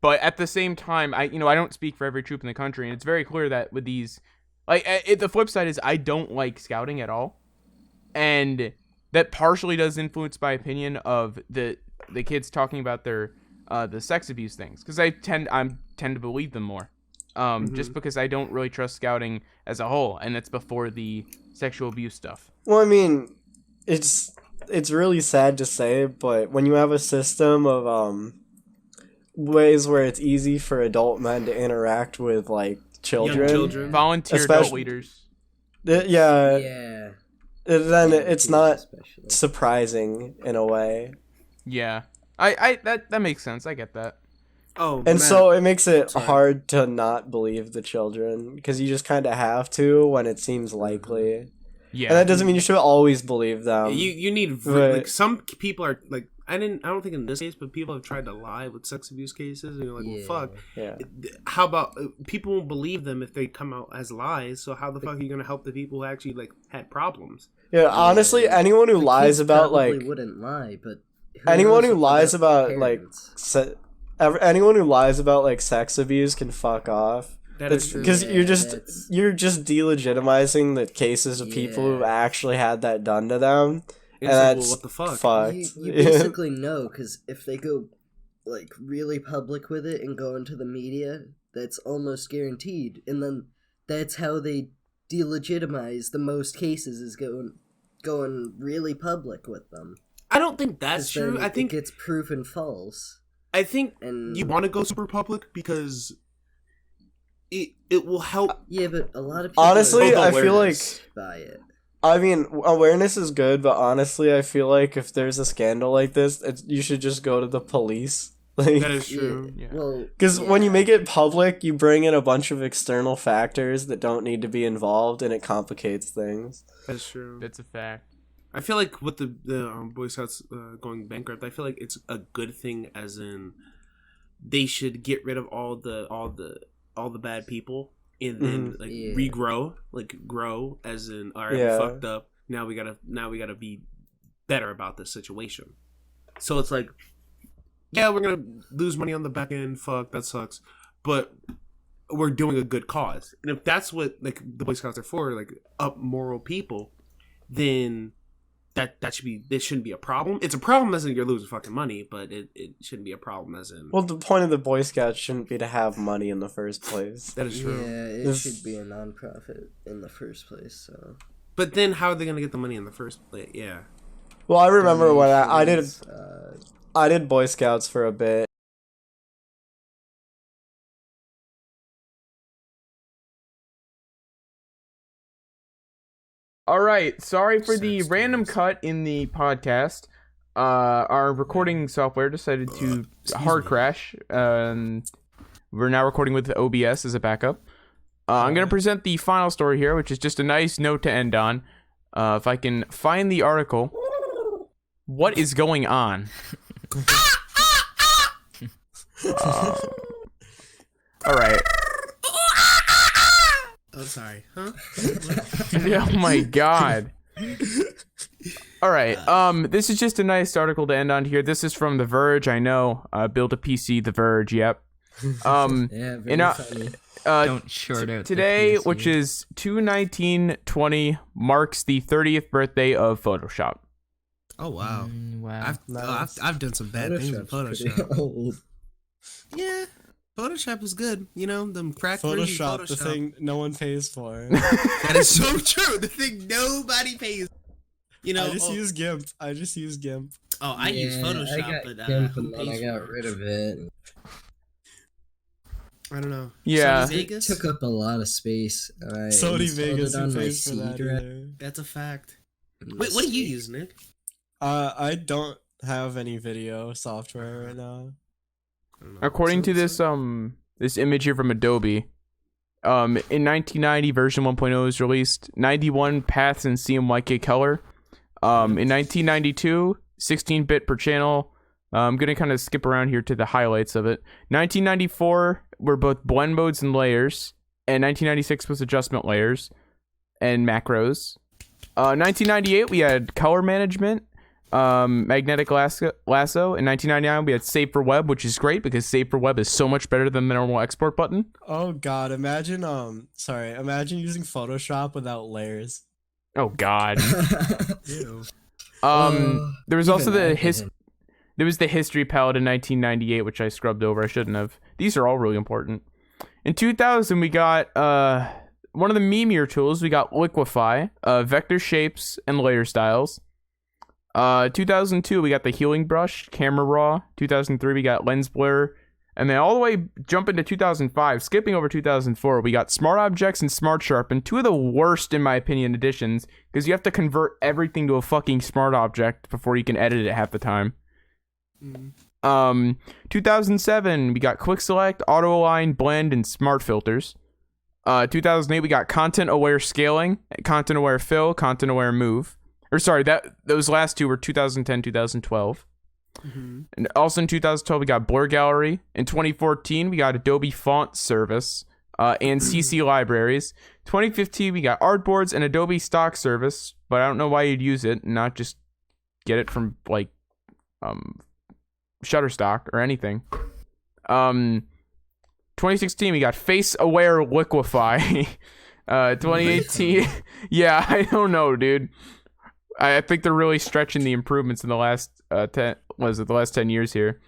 But at the same time, I don't speak for every troop in the country, and it's very clear that with these, the flip side is I don't like scouting at all, and that partially does influence my opinion of the kids talking about their the sex abuse things, because I tend to believe them more, just because I don't really trust scouting as a whole, and that's before the sexual abuse stuff. Well, I mean, it's really sad to say, but when you have a system of ways where it's easy for adult men to interact with like children, volunteer adult leaders, yeah, then it's not surprising in a way. Yeah, I that makes sense. I get that. Oh, and so it makes it hard to not believe the children, because you just kind of have to when it seems likely. Yeah, and that doesn't mean you should always believe them. You need like some people are like I don't think in this case, but people have tried to lie with sex abuse cases, and you're like, well, fuck. Yeah. How about people won't believe them if they come out as lies? So how the fuck are you gonna help the people who actually like had problems? Yeah, honestly, anyone who lies about like wouldn't lie, but anyone who lies about anyone who lies about like sex abuse can fuck off. That is true. Because you're just delegitimizing the cases of people who actually had that done to them. And like, that's well, what the fuck? fucked. You basically know, because if they go like really public with it and go into the media, that's almost guaranteed. And then that's how they delegitimize the most cases, is going really public with them. I don't think that's true. I think it gets proven false. I think And you want to go super public because it will help. Yeah, but a lot of people honestly, I feel like by it. I mean, awareness is good, but honestly, I feel like if there's a scandal like this, you should just go to the police. Like, That is true. Yeah. Well, because when you make it public, you bring in a bunch of external factors that don't need to be involved, and it complicates things. That's true. That's a fact. I feel like with the Boy Scouts going bankrupt, I feel like it's a good thing, as in they should get rid of all the bad people and then grow, as in, all right, we fucked up. Now we gotta be better about this situation. So it's like, yeah, we're gonna lose money on the back end. Fuck, that sucks. But we're doing a good cause, and if that's what like the Boy Scouts are for, like up moral people, then that shouldn't be a problem. It's a problem as in you're losing fucking money, but it shouldn't be a problem as in. Well, the point of the Boy Scouts shouldn't be to have money in the first place. That is true. Yeah, it should be a non-profit in the first place. So. But then how are they gonna get the money in the first place? Yeah. Well, I remember when I did Boy Scouts for a bit. All right, sorry for the random cut in the podcast. Our recording software decided to hard crash, and we're now recording with OBS as a backup. I'm going to present the final story here, which is just a nice note to end on. If I can find the article. What is going on? All right. Oh, sorry. Huh? Oh my god. All right. This is just a nice article to end on here. This is from The Verge. I know. Build a PC. The Verge. Yep. Yeah, very funny. Don't short out today, the PC. which is 2/19/20, marks the 30th birthday of Photoshop. Oh wow. Wow. I've done some bad things in Photoshop. Old. Yeah. Photoshop is good, them crack versions of Photoshop, the thing no one pays for. That is so true. The thing nobody pays. I just use GIMP. I use Photoshop, I got but GIMP who and then pays I got for rid of it. I don't know. Yeah. Sony Vegas? It took up a lot of space. Sony Vegas, who pays for that drive. either? That's a fact. Wait, what do you use, Nick? I don't have any video software right now. According to this this image here from Adobe, in 1990 version 1.0 was released, 91 paths in CMYK color. In 1992, 16-bit per channel. I'm gonna kind of skip around here to the highlights of it. 1994 were both blend modes and layers, and 1996 was adjustment layers and macros. 1998 we had color management, magnetic lasso. In 1999 we had save for web, which is great because save for web is so much better than the normal export button. Oh god, imagine using Photoshop without layers. Oh god. Ew. There was also the history palette in 1998, which I scrubbed over. I shouldn't have. These are all really important. In 2000 we got one of the memeier tools. We got Liquify, vector shapes and layer styles. 2002 we got the healing brush, camera raw. 2003 we got lens blur, and then all the way jump into 2005, skipping over 2004, we got smart objects and smart sharpen, two of the worst in my opinion additions, because you have to convert everything to a fucking smart object before you can edit it half the time. 2007 we got quick select, auto align, blend, and smart filters. 2008 we got content aware scaling, content aware fill, content aware move. Or sorry, those last two were 2010, 2012. And also in 2012 we got blur gallery. In 2014 we got Adobe font service and CC libraries. 2015 we got artboards and Adobe stock service, but I don't know why you'd use it and not just get it from like Shutterstock or anything. 2016 we got face aware Liquify. 2018 yeah, I don't know, dude. I think they're really stretching the improvements in the last 10 years here.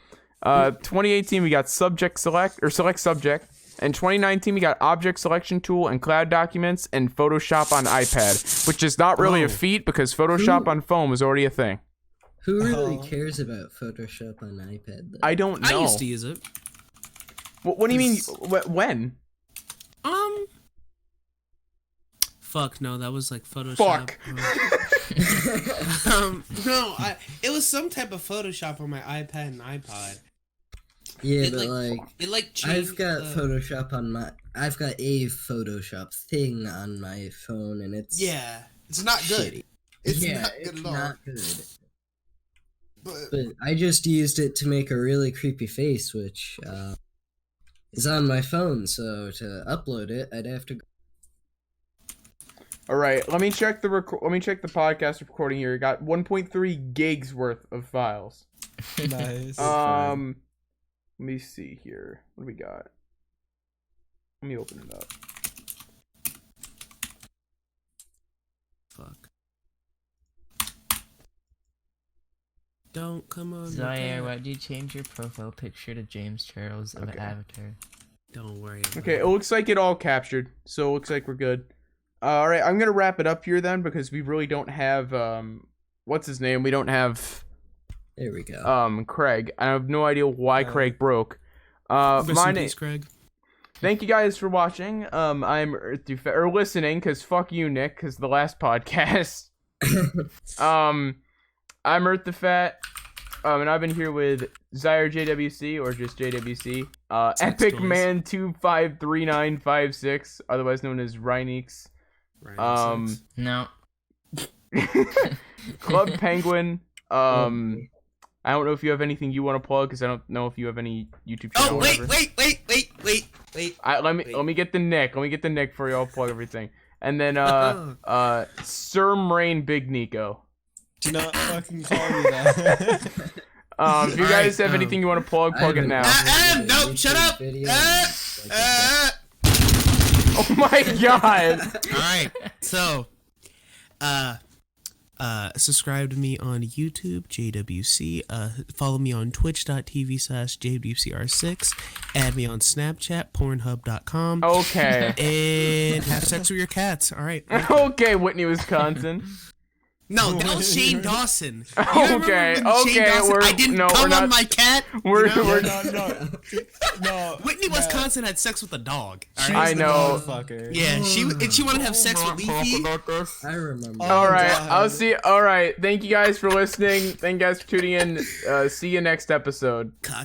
2018 we got subject select or select subject. And 2019 we got object selection tool and cloud documents and Photoshop on iPad, which is not really a feat because Photoshop on phone was already a thing. Who really cares about Photoshop on iPad, though? I don't know. I used to use it. What do you mean? When? Fuck no, that was like Photoshop. Fuck. No, it was some type of Photoshop on my iPad and iPod. Yeah, It, but changed I've got Photoshop on I've got a Photoshop thing on my phone, and it's it's not good. shitty. It's yeah, not good it's at all. not good. But I just used it to make a really creepy face, which is on my phone. So to upload it, I'd have to. All right, let me check the podcast recording here. We got 1.3 gigs worth of files. Nice. Let me see here. What do we got? Let me open it up. Fuck. Don't come on. Zaire, why'd you change your profile picture to James Charles of Avatar? Don't worry about Okay, it looks like it all captured, so it looks like we're good. All right, I'm gonna wrap it up here then because we really don't have what's his name? We don't have There we go. Craig. I have no idea why Craig broke. My name. Craig. Thank you guys for watching. I'm EarthToFatt, or listening, cause fuck you, Nick, cause the last podcast. I'm EarthToFatt. And I've been here with Zaire JWC, or just JWC. Epic Man 253956, otherwise known as Rhyneeks. No. Club Penguin. I don't know if you have anything you want to plug, because I don't know if you have any YouTube channel. Oh, wait. Let me get the Nick. Let me get the Nick for y'all. Plug everything, and then Serm Rain Big Nico. Do not fucking call me that. If you guys have anything you want to plug it now. No, shut up. Oh my god. All right, so, subscribe to me on YouTube, JWC. Follow me on twitch.tv/JWCR6. Add me on Snapchat, Pornhub.com. Okay. And have sex with your cats. All right. Okay, Whitney, Wisconsin. No, that was Shane Dawson. You remember Okay, when Shane okay, Dawson, I didn't we're come not. on my cat. We're, You know? we're No. Whitney, Wisconsin had sex with a dog. All She right? I was the know. motherfucker. Yeah, she wanted to have sex with Leafy. I remember. All right, God. I'll see. All right, thank you guys for listening. Thank you guys for tuning in. See you next episode. Cock